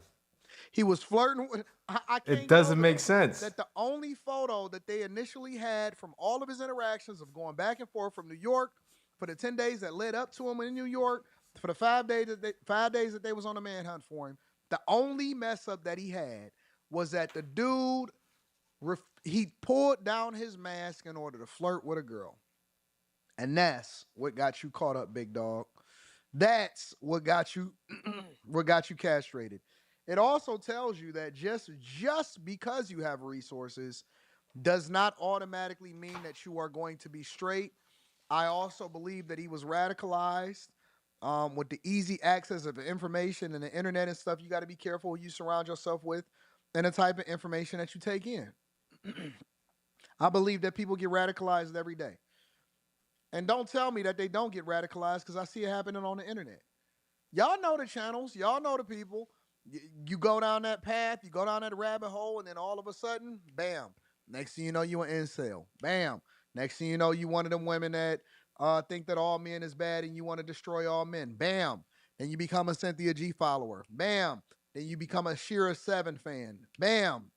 He was flirting with. I can't It doesn't go make that- sense. That the only photo that they initially had from all of his interactions of going back and forth from New York for the 10 days that led up to him in New York, for the 5 days that they was on a manhunt for him, the only mess up that he had was that the dude he pulled down his mask in order to flirt with a girl. And that's what got you caught up, big dog. That's what got you castrated. It also tells you that just because you have resources does not automatically mean that you are going to be straight. I also believe that he was radicalized with the easy access of information and the internet and stuff. You got to be careful who you surround yourself with and the type of information that you take in. I believe that people get radicalized every day. And don't tell me that they don't get radicalized because I see it happening on the internet. Y'all know the channels. Y'all know the people. You go down that path, you go down that rabbit hole, and then all of a sudden, bam. Next thing you know, you an incel. Bam. Next thing you know, you one of them women that think that all men is bad and you want to destroy all men. Bam. Then you become a Cynthia G follower. Bam. Then you become a Shira 7 fan. Bam.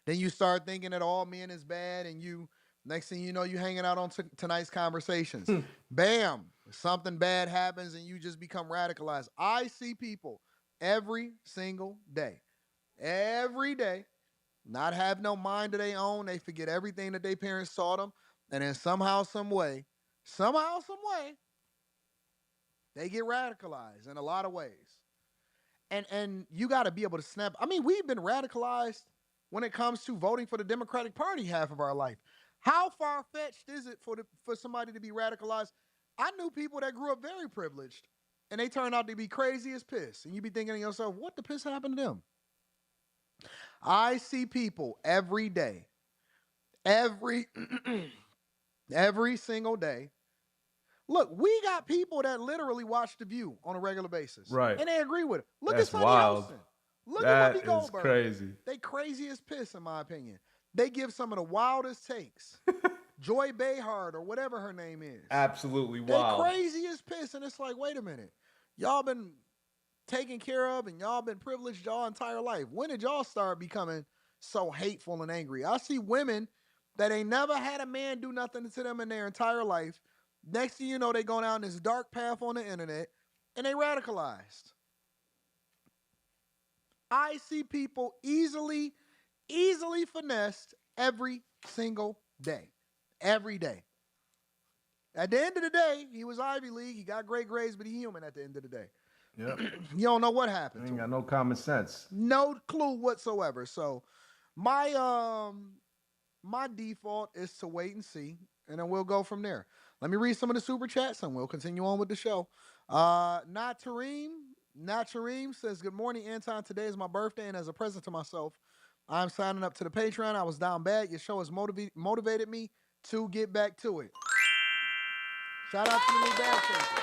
Then you start thinking that all men is bad and you, next thing you know, you hanging out on tonight's conversations. Bam. Something bad happens and you just become radicalized. I see people every single day, not have no mind of their own. They forget everything that their parents taught them. And then somehow, some way, they get radicalized in a lot of ways. And you got to be able to snap. I mean, we've been radicalized when it comes to voting for the Democratic Party half of our life. How far-fetched is it for somebody to be radicalized? I knew people that grew up very privileged, and they turned out to be crazy as piss. And you be thinking to yourself, what the piss happened to them? I see people every day, every single day, Look, we got people that literally watch The View on a regular basis. Right. And they agree with it. Look That's at Sonny wild. Holston. Look That at Whoopi is Goldberg. crazy. They crazy as piss, in my opinion. They give some of the wildest takes. Joy Behar or whatever her name is. Absolutely They wild. crazy as piss. And it's like, wait a minute. Y'all been taken care of and y'all been privileged y'all entire life. When did y'all start becoming so hateful and angry? I see women that ain't never had a man do nothing to them in their entire life. Next thing you know, they go down this dark path on the internet and they radicalized. I see people easily finessed every single day. Every day. At the end of the day, he was Ivy League. He got great grades, but he's human at the end of the day. Yep. You don't know what happened. Ain't got no common sense. No clue whatsoever. So my my default is to wait and see, and then we'll go from there. Let me read some of the super chats, and we'll continue on with the show. Natareem says, good morning, Anton. Today is my birthday, and as a present to myself, I'm signing up to the Patreon. I was down bad. Your show has motivated me to get back to it. Shout out to the new bad chaser.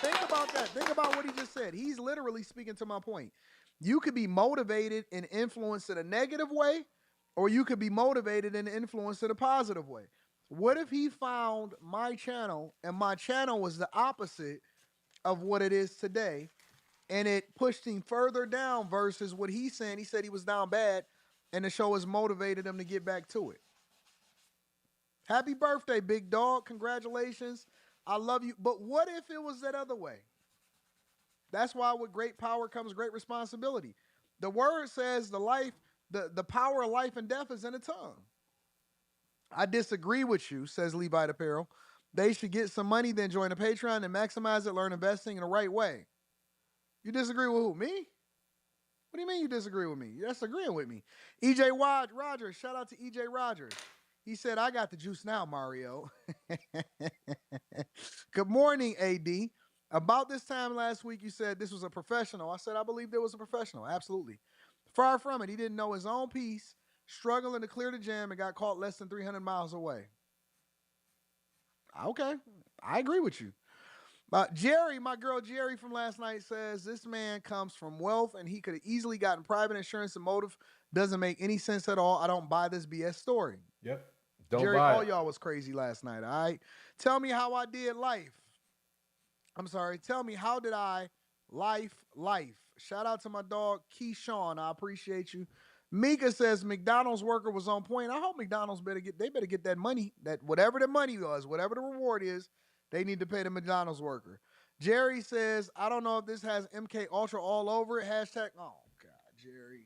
Think about that. Think about what he just said. He's literally speaking to my point. You could be motivated and influenced in a negative way, or you could be motivated and influenced in a positive way. What if he found my channel and my channel was the opposite of what it is today, and it pushed him further down versus what he's saying? He said he was down bad, and the show has motivated him to get back to it. Happy birthday, big dog. Congratulations. I love you. But what if it was that other way? That's why with great power comes great responsibility. The word says the power of life and death is in the tongue. I disagree with you, says Levite Apparel. They should get some money, then join the Patreon and maximize it, learn investing in the right way. You disagree with who? Me? What do you mean you disagree with me? You're disagreeing with me. EJ Rogers, shout out to EJ Rogers. He said, I got the juice now, Mario. Good morning, AD. About this time last week, you said this was a professional. I said, I believe there was a professional. Absolutely. Far from it. He didn't know his own piece, struggling to clear the jam, and got caught less than 300 miles away. Okay. I agree with you. Jerry, my girl Jerry from last night, says this man comes from wealth and he could have easily gotten private insurance. The motive doesn't make any sense at all. I don't buy this BS story. Yep. Don't Jerry, buy all it. y'all was crazy last night, all right? Tell me how I did life. I'm sorry. Tell me, how did I life? Shout out to my dog, Keyshawn. I appreciate you. Mika says McDonald's worker was on point. I hope McDonald's better get that money, that whatever the money was, whatever the reward is, they need to pay the McDonald's worker. Jerry says, I don't know if this has MK Ultra all over it. Hashtag, oh God, Jerry.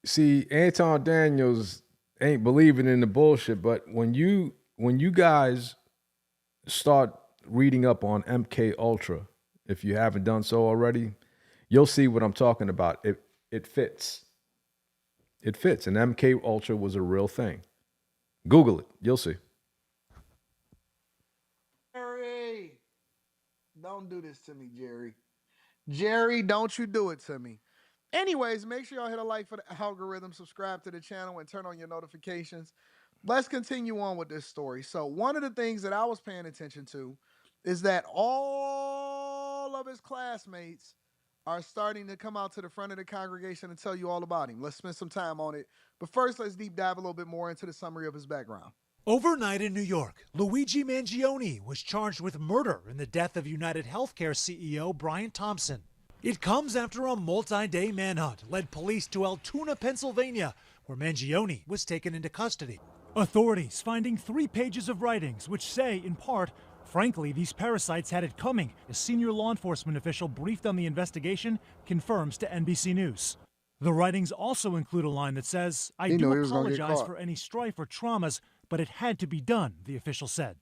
See, Anton Daniels ain't believing in the bullshit, but when you guys start reading up on MK Ultra, if you haven't done so already, you'll see what I'm talking about. It fits. It fits. And MK Ultra was a real thing. Google it. You'll see. Jerry, don't do this to me, Jerry. Jerry, don't you do it to me. Anyways, make sure y'all hit a like for the algorithm, subscribe to the channel, and turn on your notifications. Let's continue on with this story. So one of the things that I was paying attention to is that all of his classmates are starting to come out to the front of the congregation and tell you all about him. Let's spend some time on it. But first, let's deep dive a little bit more into the summary of his background. Overnight in New York, Luigi Mangione was charged with murder in the death of United Healthcare CEO Brian Thompson. It comes after a multi-day manhunt led police to Altoona, Pennsylvania, where Mangione was taken into custody. Authorities finding 3 pages of writings which say, in part, frankly, these parasites had it coming. A senior law enforcement official briefed on the investigation confirms to NBC News. The writings also include a line that says, I do apologize for any strife or traumas, but it had to be done, the official said.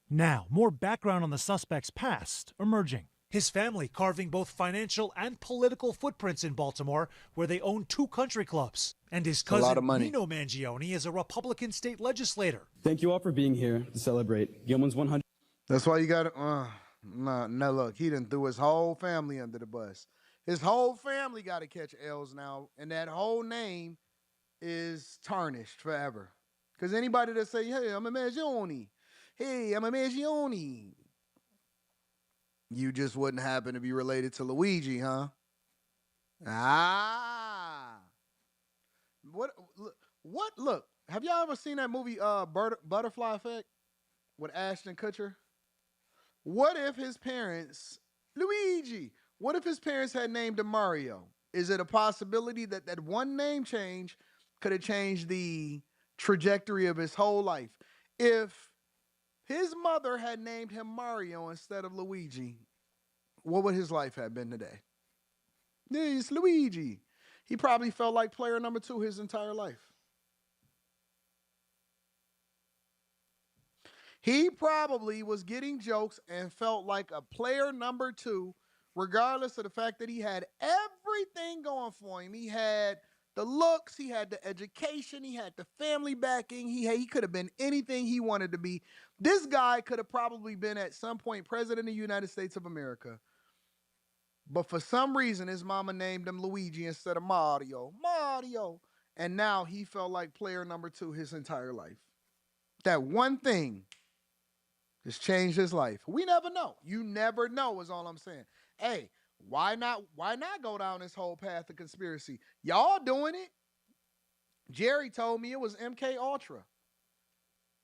Now, more background on the suspect's past emerging. His family carving both financial and political footprints in Baltimore, where they own 2 country clubs. And his cousin, Nino Mangione, is a Republican state legislator. Thank you all for being here to celebrate Gilman's 100. That's why you got to, no, look, he done threw his whole family under the bus. His whole family got to catch L's now, and that whole name is tarnished forever. Because anybody that say, hey, I'm a Mangione. Hey, I'm a Mangione. You just wouldn't happen to be related to Luigi, huh? Ah. Look, have y'all ever seen that movie Butterfly Effect with Ashton Kutcher? What if his parents, Luigi, what if his parents had named him Mario? Is it a possibility that that one name change could have changed the trajectory of his whole life? If his mother had named him Mario instead of Luigi, what would his life have been today? It's Luigi. He probably felt like player number 2 his entire life. He probably was getting jokes and felt like a player number 2, regardless of the fact that he had everything going for him. He had the looks, he had the education, he had the family backing. He could have been anything he wanted to be. This guy could have probably been at some point president of the United States of America. But for some reason, his mama named him Luigi instead of Mario. Mario. And now he felt like player number 2 his entire life. That one thing just changed his life. We never know. You never know is all I'm saying. Hey, why not go down this whole path of conspiracy? Y'all doing it. Jerry told me it was MK Ultra.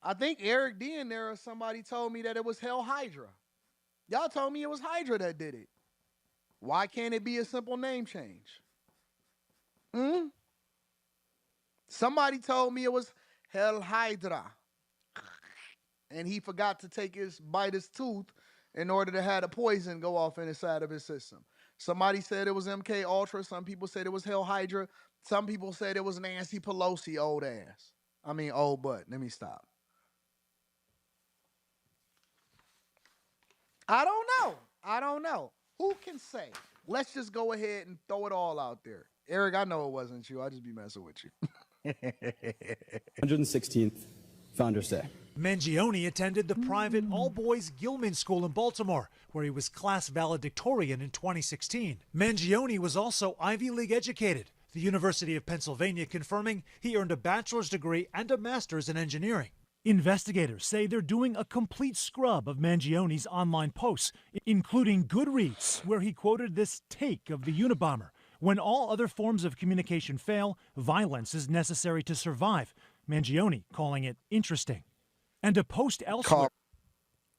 I think Eric D in there or somebody told me that it was Hell Hydra. Y'all told me it was Hydra that did it. Why can't it be a simple name change? Somebody told me it was Hell Hydra. And he forgot to bite his tooth in order to have the poison go off in the side of his system. Somebody said it was MK Ultra. Some people said it was Hell Hydra. Some people said it was Nancy Pelosi, old ass. I mean, old butt. Let me stop. I don't know. Who can say? Let's just go ahead and throw it all out there. Eric, I know it wasn't you. I just be messing with you. 116th Founders Day. Mangione attended the private all-boys Gilman School in Baltimore, where he was class valedictorian in 2016. Mangione was also Ivy League educated, the University of Pennsylvania confirming he earned a bachelor's degree and a master's in engineering. Investigators say they're doing a complete scrub of Mangione's online posts, including Goodreads, where he quoted this take of the Unabomber. When all other forms of communication fail, violence is necessary to survive. Mangione calling it interesting. And a post elsewhere.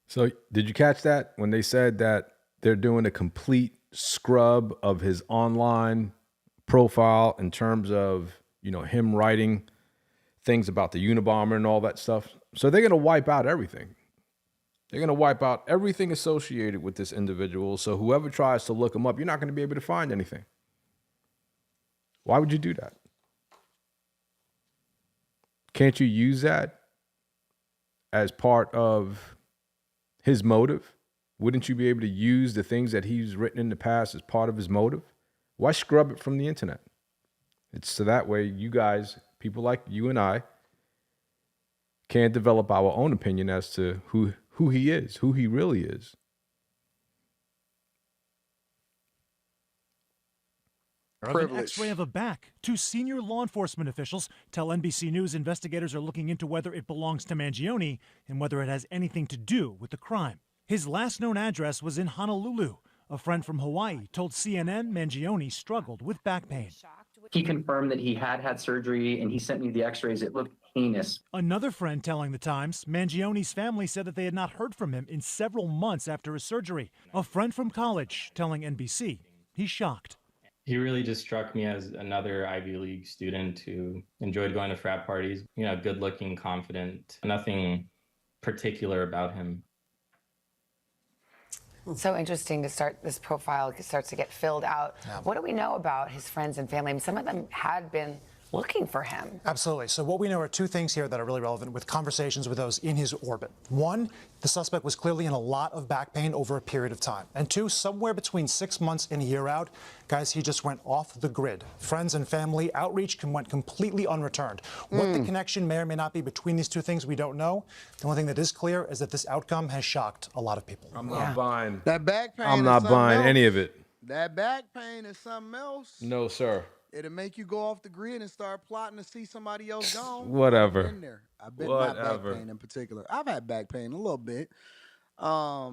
So did you catch that when they said that they're doing a complete scrub of his online profile in terms of, him writing things about the Unabomber and all that stuff? So they're going to wipe out everything. They're going to wipe out everything associated with this individual. So whoever tries to look him up, you're not going to be able to find anything. Why would you do that? Can't you use that as part of his motive? Wouldn't you be able to use the things that he's written in the past as part of his motive? Why scrub it from the internet? It's so that way you guys, people like you and I, can develop our own opinion as to who he is, who he really is. An X-ray of a back. 2 senior law enforcement officials tell NBC News investigators are looking into whether it belongs to Mangione and whether it has anything to do with the crime. His last known address was in Honolulu. A friend from Hawaii told CNN Mangione struggled with back pain. He confirmed that he had surgery, and he sent me the X-rays. It looked heinous. Another friend telling the Times, Mangione's family said that they had not heard from him in several months after his surgery. A friend from college telling NBC he's shocked. He really just struck me as another Ivy League student who enjoyed going to frat parties, good looking, confident, nothing particular about him. It's so interesting to start this profile starts to get filled out. Yeah. What do we know about his friends and family? I mean, some of them had been looking for him. Absolutely. So what we know are 2 things here that are really relevant with conversations with those in his orbit. 1, the suspect was clearly in a lot of back pain over a period of time. And 2, somewhere between 6 months and a year out, guys, he just went off the grid. Friends and family outreach went completely unreturned. What the connection may or may not be between these 2 things, we don't know. The only thing that is clear is that this outcome has shocked a lot of people. I'm not buying. That back pain. I'm not buying any of it. That back pain is something else. No, sir. It'll make you go off the grid and start plotting to see somebody else gone. Whatever. I've been there. I've been not back Whatever. pain in particular. I've had back pain a little bit. I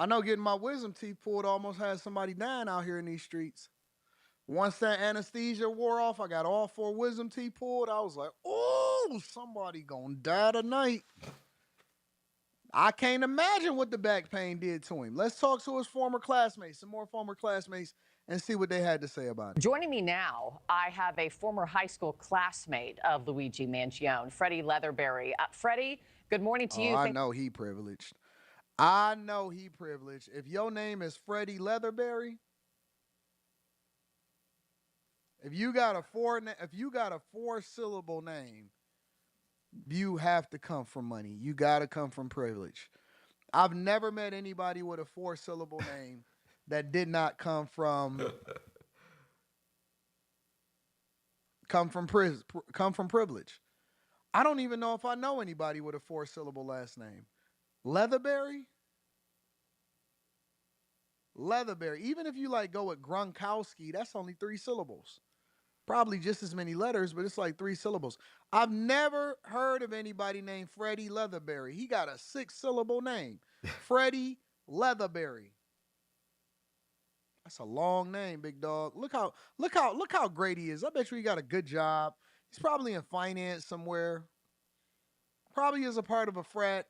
know getting my wisdom teeth pulled almost had somebody dying out here in these streets. Once that anesthesia wore off, I got all 4 wisdom teeth pulled. I was like, oh, somebody gonna die tonight. I can't imagine what the back pain did to him. Let's talk to his former classmates, some more former classmates, and see what they had to say about it. Joining me now, I have a former high school classmate of Luigi Mangione, Freddie Leatherberry. Freddie, good morning to you. I know he privileged. I know he privileged. If your name is Freddie Leatherberry, if you got a 4-syllable name, you have to come from money. You got to come from privilege. I've never met anybody with a 4-syllable name that did not come from privilege. I don't even know if I know anybody with a 4-syllable last name. Leatherberry? Leatherberry. Even if you like go with Gronkowski, that's only 3 syllables. Probably just as many letters, but it's like 3 syllables. I've never heard of anybody named Freddie Leatherberry. He got a 6-syllable name. Freddie Leatherberry. That's a long name, big dog. Look how great he is. I bet you he got a good job. He's probably in finance somewhere. Probably is a part of a frat.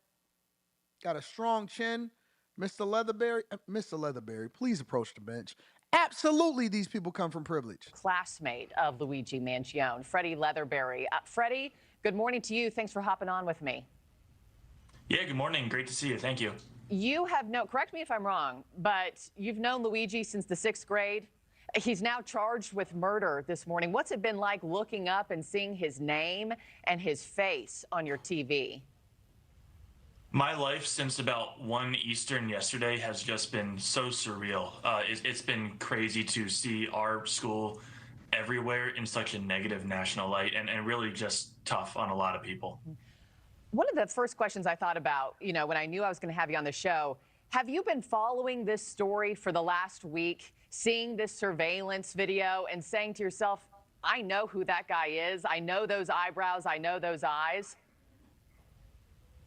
Got a strong chin. Mr. Leatherberry, please approach the bench. Absolutely, these people come from privilege. Classmate of Luigi Mangione, Freddie Leatherberry. Freddie, good morning to you. Thanks for hopping on with me. Yeah, good morning. Great to see you. Thank you. You have correct me if I'm wrong, but you've known Luigi since the 6th grade. He's now charged with murder this morning. What's it been like looking up and seeing his name and his face on your TV? My life since about 1 Eastern yesterday has just been so surreal. It's been crazy to see our school everywhere in such a negative national light and really just tough on a lot of people. One of the first questions I thought about, when I knew I was going to have you on the show, have you been following this story for the last week, seeing this surveillance video and saying to yourself, I know who that guy is. I know those eyebrows. I know those eyes.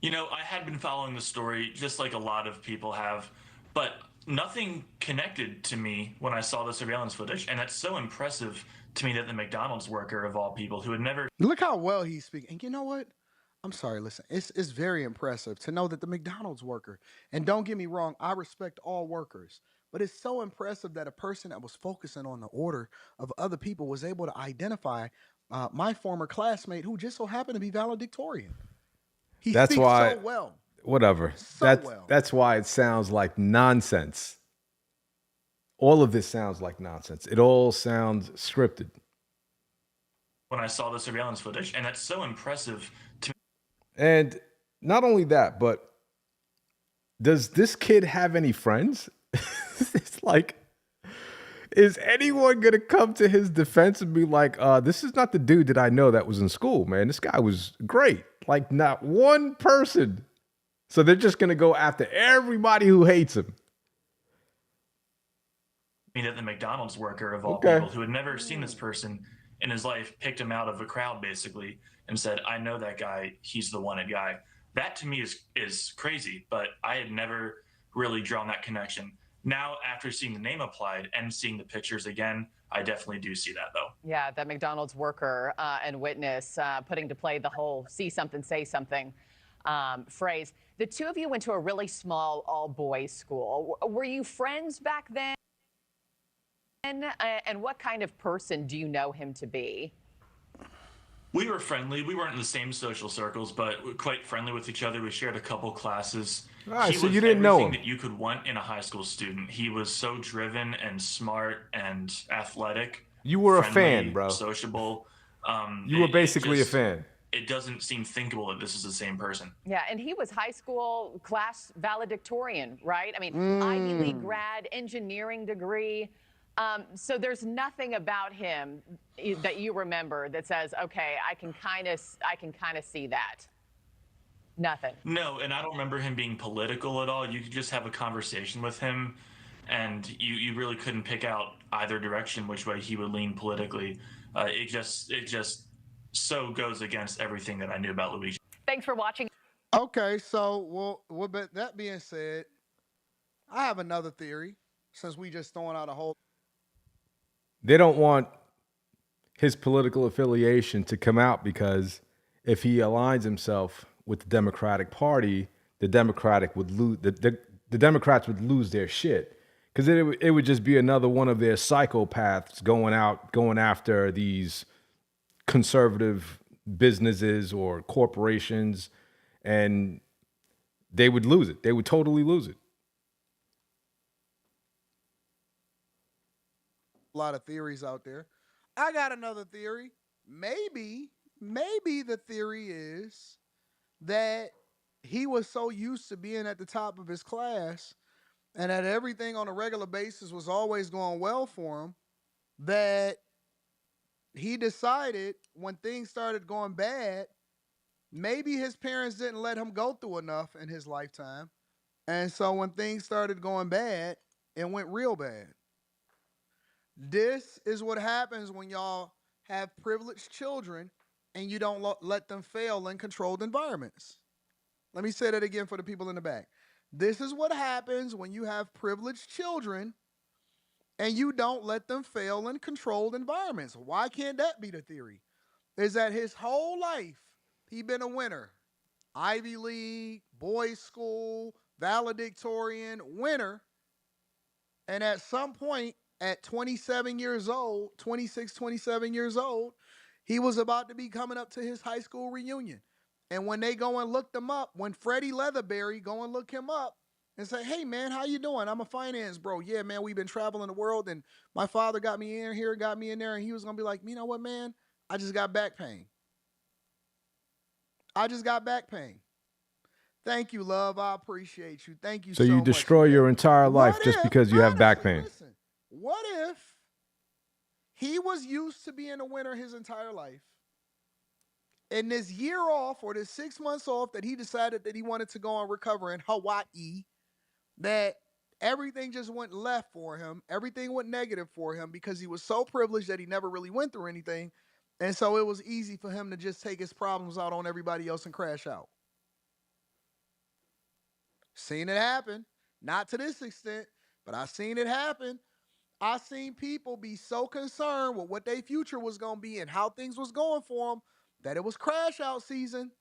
I had been following the story just like a lot of people have, but nothing connected to me when I saw the surveillance footage. And that's so impressive to me that the McDonald's worker of all people who had never... Look how well he's speaking. And you know what? I'm sorry, listen, it's very impressive to know that the McDonald's worker, and don't get me wrong, I respect all workers, but it's so impressive that a person that was focusing on the order of other people was able to identify my former classmate who just so happened to be valedictorian. He That's speaks why, so well. Whatever. Well. That's why it sounds like nonsense. All of this sounds like nonsense. It all sounds scripted. When I saw the surveillance footage, and that's so impressive to me. And not only that, but does this kid have any friends? It's like, is anyone going to come to his defense and be like, this is not the dude that I know that was in school, man. This guy was great. Like, not one person. So they're just going to go after everybody who hates him. That the McDonald's worker of all people who had never seen this person in his life picked him out of a crowd basically and said, I know that guy, he's the wanted guy. That to me is crazy, but I had never really drawn that connection. Now, after seeing the name applied and seeing the pictures again, I definitely do see that, though. Yeah, that McDonald's worker and witness putting to play the whole see something, say something phrase. The two of you went to a really small all-boys school. Were you friends back then? And what kind of person do you know him to be? We were friendly. We weren't in the same social circles, but quite friendly with each other. We shared a couple classes. All right, He so was you didn't know him. everything that you could want in a high school student. He was so driven and smart and athletic. You were a friendly, fan, bro. Sociable. You were basically a fan. It doesn't seem thinkable that this is the same person. Yeah, and he was high school class valedictorian, right? I mean, Ivy League grad, engineering degree. So there's nothing about him that you remember that says, okay, I can kind of see that. Nothing. No, and I don't remember him being political at all. You could just have a conversation with him, and you really couldn't pick out either direction which way he would lean politically. It just so goes against everything that I knew about Luigi. Thanks for watching. Okay, so but that being said, I have another theory. Since we just throwing out a whole, They don't want his political affiliation to come out, because if he aligns himself with the Democratic Party, the Democrats would lose their shit, because it would just be another one of their psychopaths going after these conservative businesses or corporations, and they would lose it. They would totally lose it. a lot of theories out there. I got another theory. Maybe the theory is that he was so used to being at the top of his class and that everything on a regular basis was always going well for him, that he decided when things started going bad, maybe his parents didn't let him go through enough in his lifetime. And so when things started going bad, it went real bad. This is what happens when y'all have privileged children and you don't let them fail in controlled environments. Let me say that again for the people in the back. This is what happens when you have privileged children and you don't let them fail in controlled environments. Why can't that be the theory? Is that his whole life he been a winner. Ivy League, boys school, valedictorian, winner. And at some point at 27 years old, 26, 27 years old, he was about to be coming up to his high school reunion. And when they go and look them up, when Freddie Leatherberry go and look him up and say, hey, man, how you doing? I'm a finance bro. Yeah, man, we've been traveling the world, and my father got me in here, got me in there, and he was going to be like, you know what, man? I just got back pain. I just got back pain. Thank you, love. I appreciate you. Thank you so much. So you destroy your entire life just because you have back pain. Listen, what if he was used to being a winner his entire life, and this year off or this 6 months off that he decided that he wanted to go and recover in Hawaii, that everything just went left for him, everything went negative for him because he was so privileged that he never really went through anything, and so it was easy for him to just take his problems out on everybody else and crash out. Seen it happen. Not to this extent, but I seen it happen. I seen people be so concerned with what their future was going to be and how things was going for them that it was crash out season.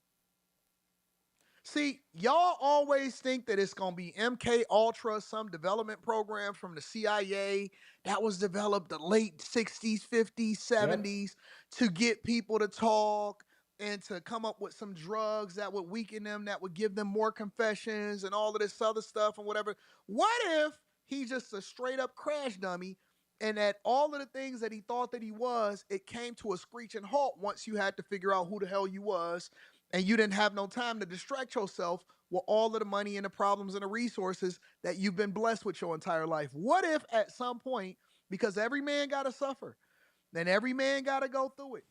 See, y'all always think that it's going to be MK Ultra, some development program from the CIA that was developed the late 60s, 50s, 70s to get people to talk and to come up with some drugs that would weaken them, that would give them more confessions and all of this other stuff and whatever. What if he's just a straight up crash dummy, and that all of the things that he thought that he was, it came to a screeching halt once you had to figure out who the hell you was, and you didn't have no time to distract yourself with all of the money and the problems and the resources that you've been blessed with your entire life? What if at some point, because every man got to suffer, then every man got to go through it,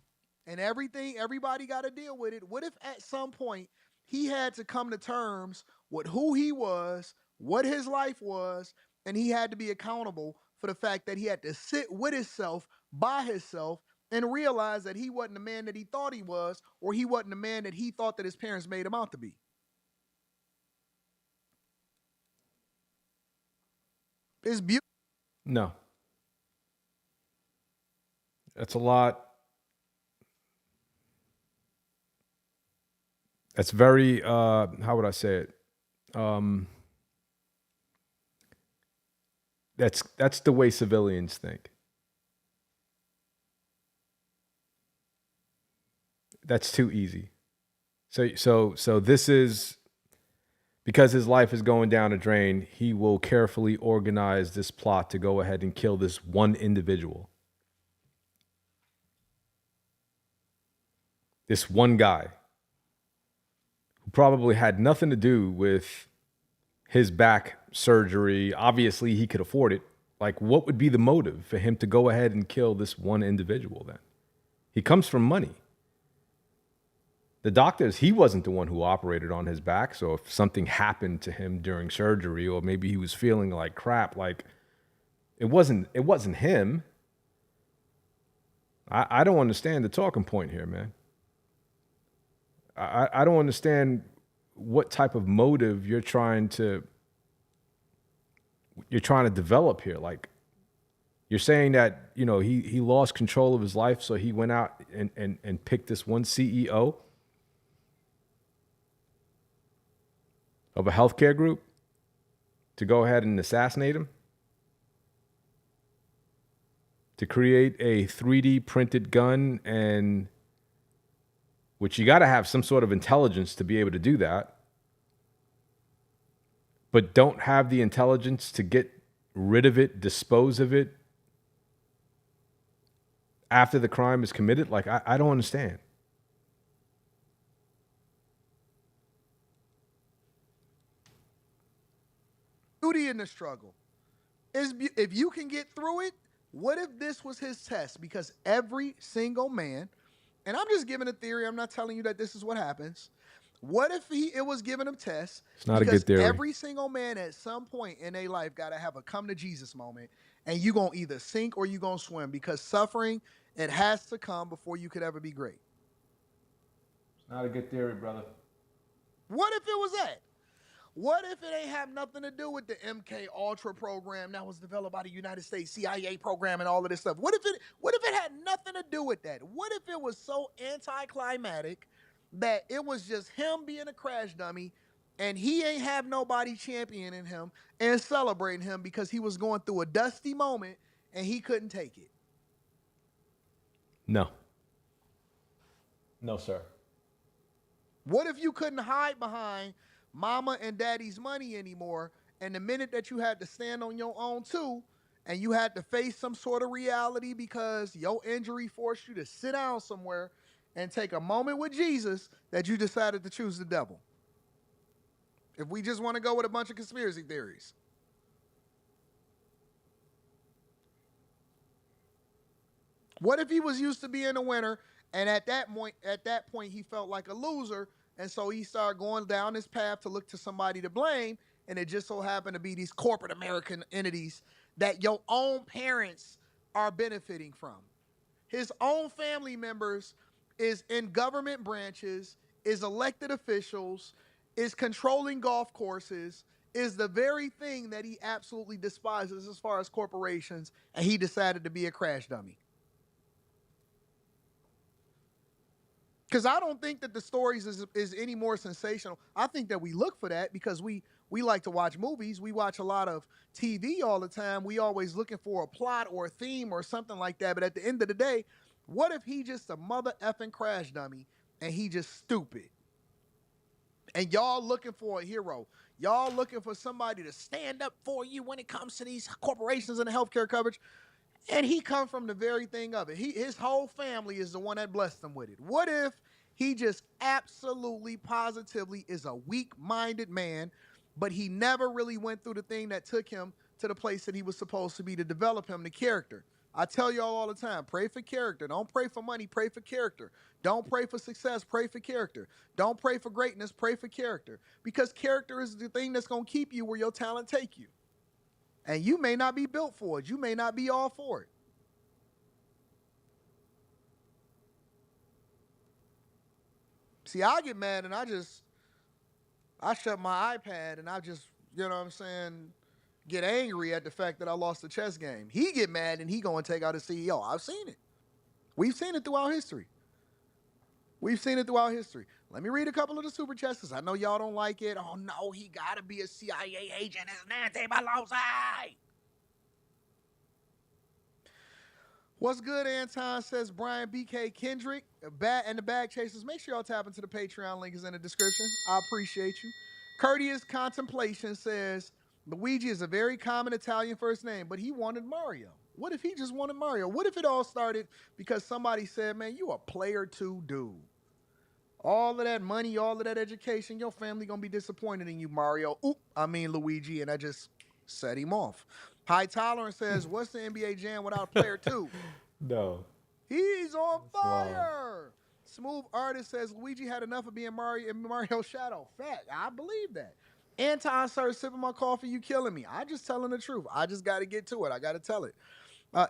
and everybody got to deal with it. What if at some point he had to come to terms with who he was, what his life was, and he had to be accountable for the fact that he had to sit with himself, by himself, and realize that he wasn't the man that he thought he was, or he wasn't the man that he thought that his parents made him out to be. It's beautiful. No. That's a lot. That's very, how would I say it? That's the way civilians think. That's too easy. So this is, because his life is going down a drain, he will carefully organize this plot to go ahead and kill this one individual. This one guy who probably had nothing to do with his back surgery. Obviously, he could afford it. Like, what would be the motive for him to go ahead and kill this one individual then? He comes from money. The doctors, he wasn't the one who operated on his back. So if something happened to him during surgery, or maybe he was feeling like crap, like, It wasn't him. I don't understand the talking point here, man. I don't understand what type of motive you're trying to develop here. Like, you're saying that, you know, he lost control of his life, so he went out and picked this one CEO of a healthcare group to go ahead and assassinate him, to create a 3D printed gun, and which you got to have some sort of intelligence to be able to do that, but don't have the intelligence to get rid of it, dispose of it after the crime is committed. Like, I don't understand. Beauty in the struggle is if you can get through it. What if this was his test? Because every single man, and I'm just giving a theory, I'm not telling you that this is what happens. What if it was giving him tests? It's not a good theory. Every single man at some point in their life got to have a come to Jesus moment, and you going to either sink or you going to swim, because suffering, it has to come before you could ever be great. It's not a good theory, brother. What if it was that? What if it ain't have nothing to do with the MK Ultra program that was developed by the United States CIA program and all of this stuff? What if it had nothing to do with that? What if it was so anticlimactic that it was just him being a crash dummy and he ain't have nobody championing him and celebrating him because he was going through a dusty moment and he couldn't take it? No. No, sir. What if you couldn't hide behind mama and daddy's money anymore, and the minute that you had to stand on your own too, and you had to face some sort of reality because your injury forced you to sit down somewhere and take a moment with Jesus, that you decided to choose the devil? If we just want to go with a bunch of conspiracy theories. What if he was used to being a winner, and at that point he felt like a loser, and so he started going down this path to look to somebody to blame, and it just so happened to be these corporate American entities that your own parents are benefiting from. His own family members is in government branches, is elected officials, is controlling golf courses, is the very thing that he absolutely despises as far as corporations, and he decided to be a crash dummy. Because I don't think that the stories is any more sensational. I think that we look for that because we like to watch movies. We watch a lot of TV all the time. We always looking for a plot or a theme or something like that. But at the end of the day, what if he just a mother effing crash dummy and he just stupid? And y'all looking for a hero. Y'all looking for somebody to stand up for you when it comes to these corporations and the healthcare coverage. And he come from the very thing of it. His whole family is the one that blessed him with it. What if he just absolutely, positively is a weak-minded man, but he never really went through the thing that took him to the place that he was supposed to be to develop him, the character? I tell y'all all the time, pray for character. Don't pray for money, pray for character. Don't pray for success, pray for character. Don't pray for greatness, pray for character. Because character is the thing that's going to keep you where your talent take you. And you may not be built for it. You may not be all for it. See, I get mad and I shut my iPad and I just, you know what I'm saying, get angry at the fact that I lost the chess game. He get mad and he going to take out his CEO. I've seen it. We've seen it throughout history. We've seen it throughout history. Let me read a couple of the super chats because I know y'all don't like it. Oh, no, he got to be a CIA agent. It's Nancy Pelosi. What's good, Anton, says Brian BK Kendrick. And the Bag Chasers. Make sure y'all tap into the Patreon. Link is in the description. I appreciate you. Courteous Contemplation says, Luigi is a very common Italian first name, but he wanted Mario. What if he just wanted Mario? What if it all started because somebody said, man, you a player 2 dude. All of that money, all of that education, your family going to be disappointed in you, Mario. Luigi, and I just set him off. High Tolerance says, what's the NBA Jam without a player 2? No. He's on fire. Smooth Artist says, Luigi had enough of being Mario in Mario's shadow. Fact. I believe that. Anton started sipping my coffee, you killing me. I just telling the truth. I just got to get to it. I got to tell it.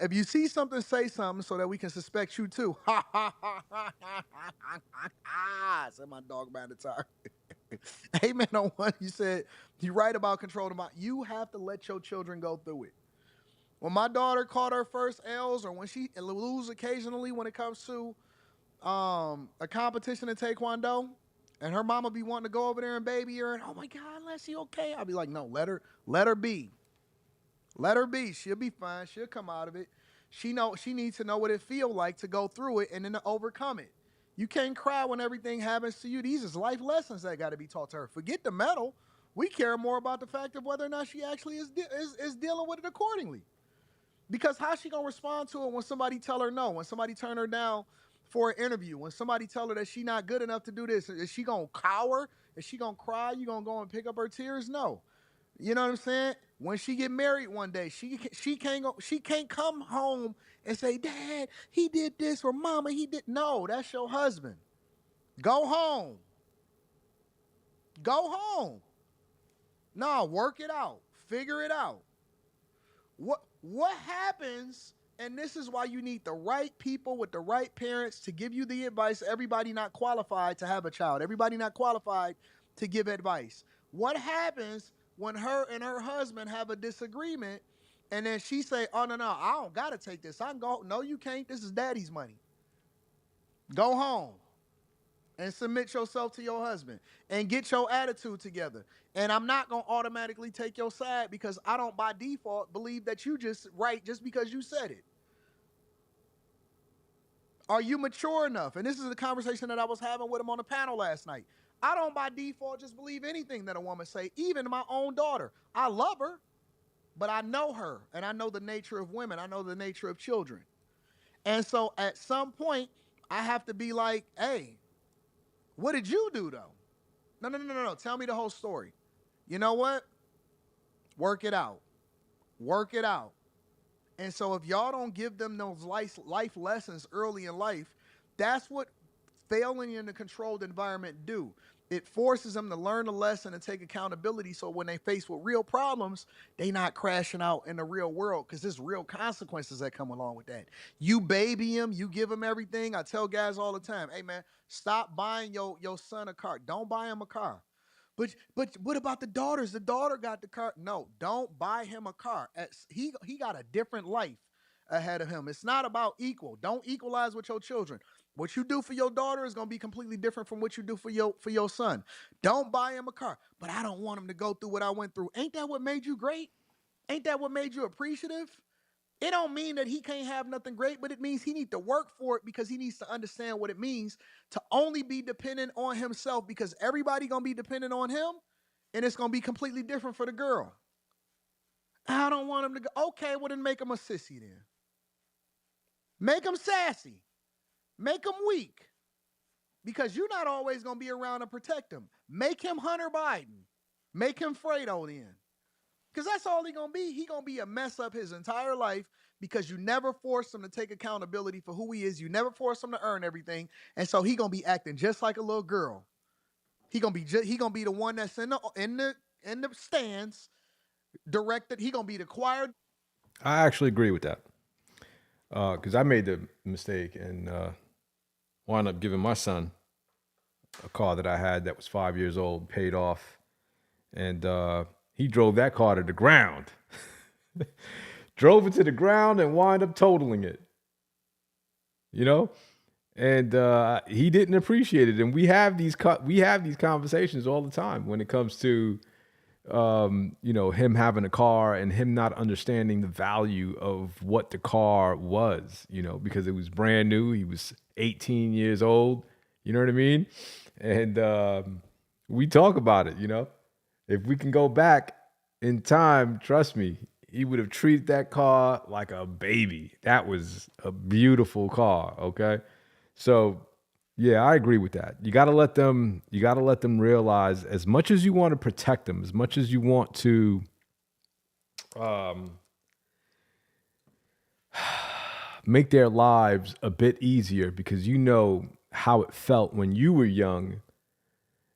If you see something, say something so that we can suspect you too. Ha ha ha ha ha ha ha. Said my dog behind the tire. Hey man, on one you said you're right about controlling my. You have to let your children go through it. When my daughter caught her first L's, or when she lose occasionally when it comes to a competition in Taekwondo, and her mama be wanting to go over there and baby her, and oh my God, Leslie, okay? I'll be like, no, let her be. Let her be. She'll be fine. She'll come out of it. She needs to know what it feel like to go through it and then to overcome it. You can't cry when everything happens to you. These is life lessons that got to be taught to her. Forget the medal. We care more about the fact of whether or not she actually is dealing with it accordingly. Because how's she gonna respond to it when somebody tell her no, when somebody turn her down for an interview, when somebody tell her that she not good enough to do this? Is she gonna cower? Is she gonna cry? You gonna go and pick up her tears? No. You know what I'm saying? When she get married one day, she can't come home and say, Dad, he did this, or Mama, he did. No, that's your husband. Go home. Go home. No, work it out. Figure it out. What happens, and this is why you need the right people with the right parents to give you the advice. Everybody not qualified to have a child. Everybody not qualified to give advice. What happens when her and her husband have a disagreement, and then she say, oh, no, I don't got to take this. I can go. No, you can't. This is daddy's money. Go home and submit yourself to your husband and get your attitude together. And I'm not going to automatically take your side because I don't by default believe that you just right just because you said it. Are you mature enough? And this is the conversation that I was having with him on the panel last night. I don't by default just believe anything that a woman say, even my own daughter. I love her, but I know her and I know the nature of women. I know the nature of children. And so at some point I have to be like, hey, what did you do though? No. Tell me the whole story. You know what? Work it out. Work it out. And so if y'all don't give them those life lessons early in life, that's what failing in a controlled environment do. It forces them to learn a lesson and take accountability so when they face with real problems, they not crashing out in the real world because there's real consequences that come along with that. You baby him, you give him everything. I tell guys all the time, hey man, stop buying your son a car. Don't buy him a car. But what about the daughters? The daughter got the car. No, don't buy him a car. He got a different life ahead of him. It's not about equal. Don't equalize with your children. What you do for your daughter is going to be completely different from what you do for your son. Don't buy him a car. But I don't want him to go through what I went through. Ain't that what made you great? Ain't that what made you appreciative? It don't mean that he can't have nothing great, but it means he needs to work for it because he needs to understand what it means to only be dependent on himself because everybody going to be dependent on him and it's going to be completely different for the girl. I don't want him to go, okay, well then make him a sissy then. Make him sassy. Make him weak because you're not always going to be around to protect him. Make him Hunter Biden. Make him Fredo then. Because that's all he going to be. He going to be a mess up his entire life because you never force him to take accountability for who he is. You never force him to earn everything. And so he going to be acting just like a little girl. He going to be the one that's in the stands directed. He going to be the choir. I actually agree with that. Because I made the mistake and wound up giving my son a car that I had that was 5 years old, paid off. And he drove that car to the ground. Drove it to the ground and wound up totaling it. You know? And he didn't appreciate it. And we have these conversations all the time when it comes to him having a car and him not understanding the value of what the car was, because it was brand new. He was 18 years old. You know what I mean? And we talk about it, If we can go back in time, trust me, he would have treated that car like a baby. That was a beautiful car, okay? So, yeah, I agree with that. You got to let them realize, as much as you want to protect them, as much as you want to make their lives a bit easier, because you know how it felt when you were young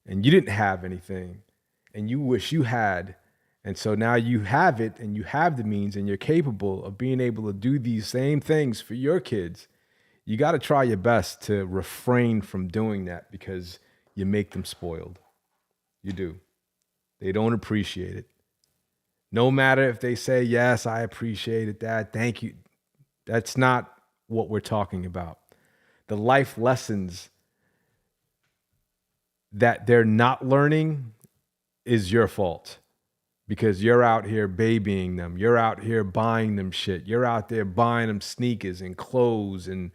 and you didn't have anything. and you wish you had. And so now you have it and you have the means and you're capable of being able to do these same things for your kids. You got to try your best to refrain from doing that because you make them spoiled. You do. They don't appreciate it. No matter if they say, yes, I appreciate it, Dad, thank you. That's not what we're talking about. The life lessons that they're not learning is your fault because you're out here babying them. You're out here buying them shit. You're out there buying them sneakers and clothes and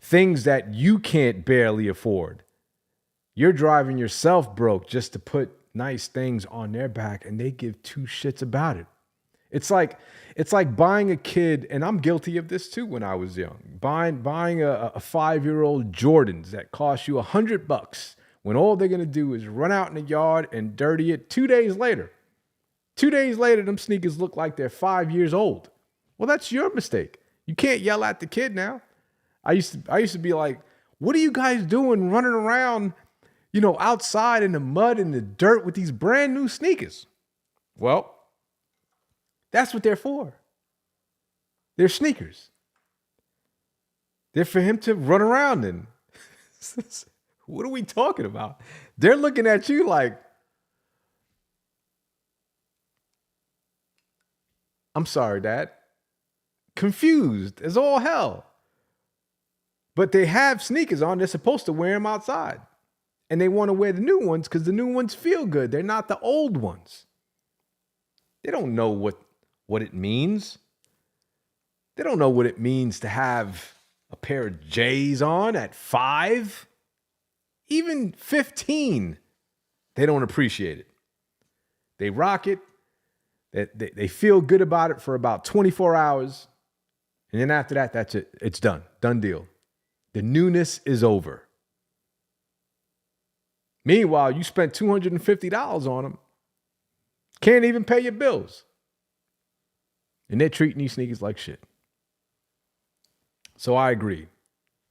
things that you can't barely afford. You're driving yourself broke just to put nice things on their back and they give two shits about it. It's like buying a kid, and I'm guilty of this too when I was young, buying a 5-year-old Jordans that cost you $100 when all they're going to do is run out in the yard and dirty it 2 days later. 2 days later, them sneakers look like they're 5 years old. Well, that's your mistake. You can't yell at the kid now. I used to be like, what are you guys doing running around, outside in the mud and the dirt with these brand new sneakers? Well, that's what they're for. They're sneakers. They're for him to run around in. What are we talking about? They're looking at you like, I'm sorry, Dad. Confused as all hell. But they have sneakers on. They're supposed to wear them outside. And they want to wear the new ones because the new ones feel good. They're not the old ones. They don't know what it means. They don't know what it means to have a pair of J's on at 5, even 15. They don't appreciate it. They rock it. They feel good about it for about 24 hours. And then after that, that's it. It's done. Done deal. The newness is over. Meanwhile, you spent $250 on them. Can't even pay your bills. And they're treating these sneakers like shit. So I agree.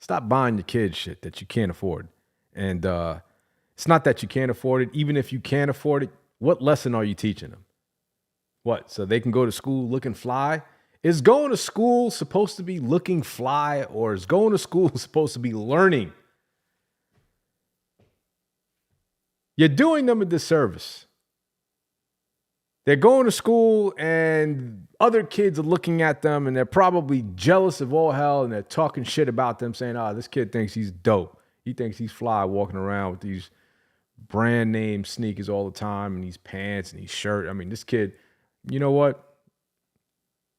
Stop buying your kids shit that you can't afford. And it's not that you can't afford it. Even if you can't afford it, what lesson are you teaching them? What? So they can go to school looking fly? Is going to school supposed to be looking fly, or is going to school supposed to be learning? You're doing them a disservice. They're going to school and other kids are looking at them and they're probably jealous of all hell and they're talking shit about them saying, this kid thinks he's dope. He thinks he's fly walking around with these brand name sneakers all the time and these pants and these shirt. I mean, this kid, you know what?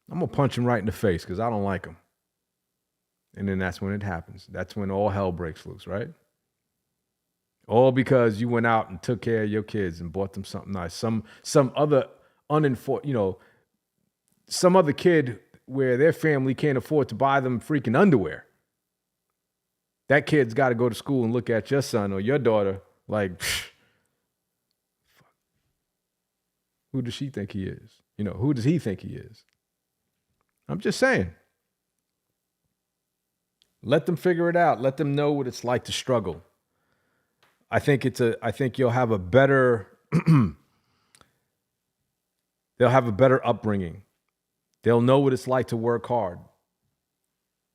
I'm going to punch him right in the face because I don't like him. And then that's when it happens. That's when all hell breaks loose, right? All because you went out and took care of your kids and bought them something nice. Some other some other kid where their family can't afford to buy them freaking underwear. That kid's got to go to school and look at your son or your daughter like, who does she think he is? Who does he think he is? I'm just saying. Let them figure it out. Let them know what it's like to struggle. I think you'll have a better they'll have a better upbringing. They'll know what it's like to work hard.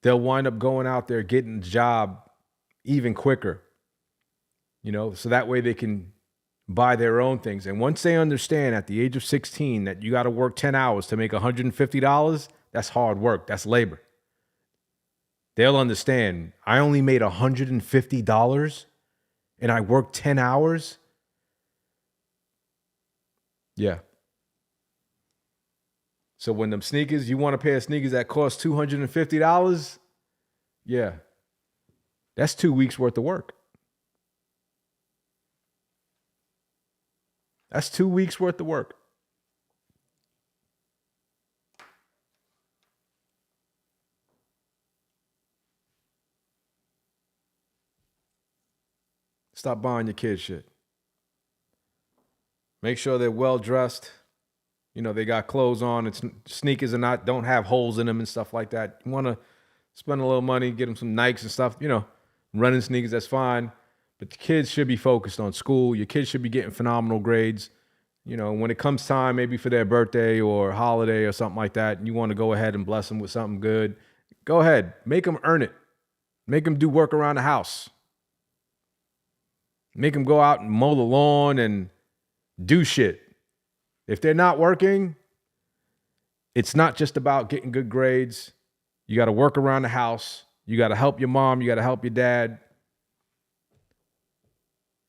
They'll wind up going out there getting a job even quicker. So that way they can buy their own things. And once they understand at the age of 16 that you got to work 10 hours to make $150, that's hard work. That's labor. They'll understand, I only made $150 and I worked 10 hours. Yeah. So when them sneakers, you want a pair of sneakers that cost $250? Yeah. That's 2 weeks worth of work. That's 2 weeks worth of work. Stop buying your kids shit. Make sure they're well dressed. They got clothes on. It's sneakers and don't have holes in them and stuff like that. You want to spend a little money, get them some Nikes and stuff. Running sneakers, that's fine. But the kids should be focused on school. Your kids should be getting phenomenal grades. You know, when it comes time, maybe for their birthday or holiday or something like that, and you want to go ahead and bless them with something good, go ahead. Make them earn it. Make them do work around the house. Make them go out and mow the lawn and do shit. If they're not working, it's not just about getting good grades. You got to work around the house. You got to help your mom. You got to help your dad.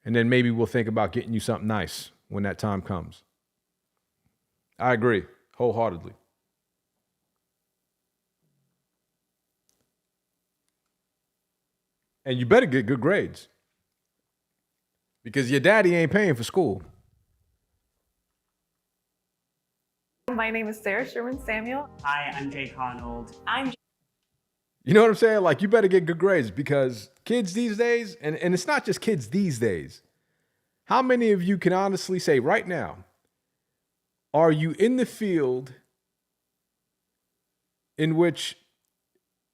And then maybe we'll think about getting you something nice when that time comes. I agree wholeheartedly. And you better get good grades because your daddy ain't paying for school. My name is Sarah Sherman Samuel. Hi, I'm Jake Honold. You know what I'm saying? Like, you better get good grades because kids these days, and it's not just kids these days. How many of you can honestly say right now, are you in the field in which,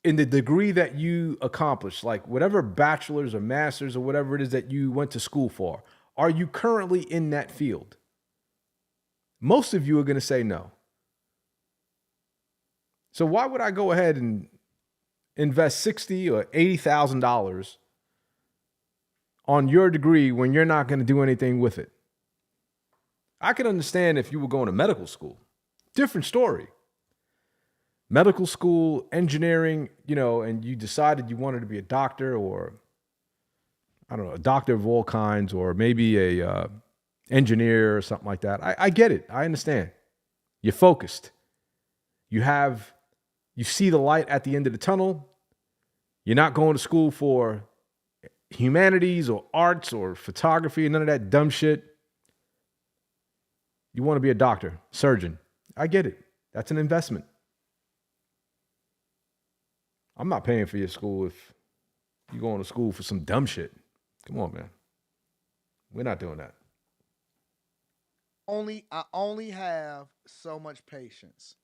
in the degree that you accomplish, like whatever bachelor's or master's or whatever it is that you went to school for, are you currently in that field? Most of you are going to say no. So why would I go ahead and invest $60,000 or $80,000 on your degree when you're not going to do anything with it? I can understand if you were going to medical school. Different story. Medical school, engineering, you know, and you decided you wanted to be a doctor or, I don't know, a doctor of all kinds, or maybe a engineer or something like that. I get it. I understand. You're focused. You see the light at the end of the tunnel. You're not going to school for humanities or arts or photography, none of that dumb shit. You want to be a doctor, surgeon. I get it. That's an investment. I'm not paying for your school if you're going to school for some dumb shit. Come on, man. We're not doing that. I only have so much patience.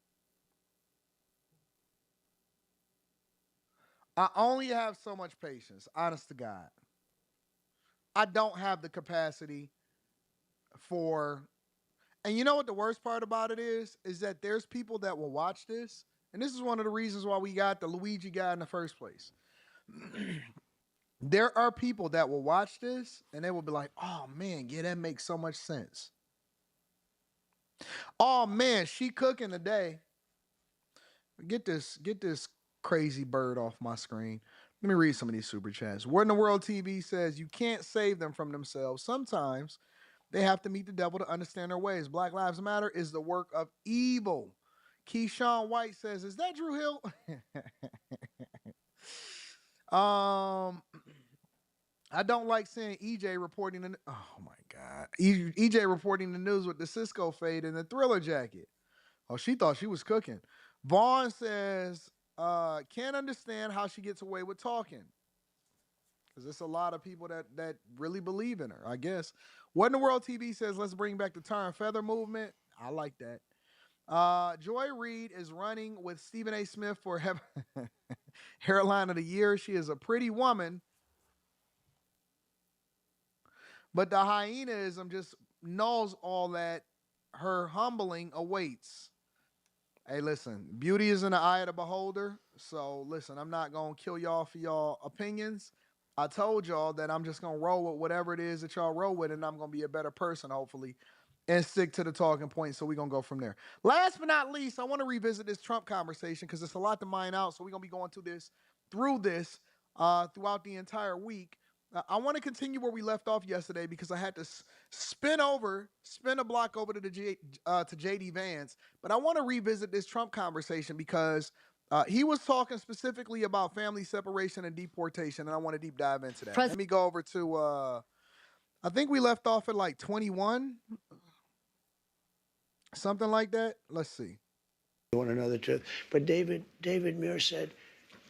I only have so much patience, honest to God. I don't have the capacity for, and you know what the worst part about it is that there's people that will watch this, and this is one of the reasons why we got the Luigi guy in the first place. There are people that will watch this, and they will be like, oh man, yeah, that makes so much sense. Oh man, she cooking today. Get this crazy bird off my screen. Let me read some of these super chats. What in the World TV says, you can't save them from themselves. Sometimes they have to meet the devil to understand their ways. Black Lives Matter is the work of evil. Keyshawn White says, is that Drew Hill? I don't like seeing EJ reporting oh my God. EJ reporting the news with the Cisco fade and the Thriller jacket. Oh, she thought she was cooking. Vaughn says, can't understand how she gets away with talking. Because there's a lot of people that really believe in her, I guess. What in the World TV says, let's bring back the tar and feather movement. I like that. Joy Reid is running with Stephen A. Smith for Hairline of the Year. She is a pretty woman. But the hyenaism just knows all that. Her humbling awaits. Hey, listen, beauty is in the eye of the beholder. So, listen, I'm not going to kill y'all for y'all opinions. I told y'all that I'm just going to roll with whatever it is that y'all roll with, and I'm going to be a better person, hopefully, and stick to the talking points. So we're going to go from there. Last but not least, I want to revisit this Trump conversation because it's a lot to mine out. So we're going to be going through this throughout the entire week. I want to continue where we left off yesterday because I had to spin a block over to JD Vance. But I want to revisit this Trump conversation because he was talking specifically about family separation and deportation, and I want to deep dive into that. Let me go over to, I think we left off at like 21, something like that. Let's see. One another too. But David Muir said,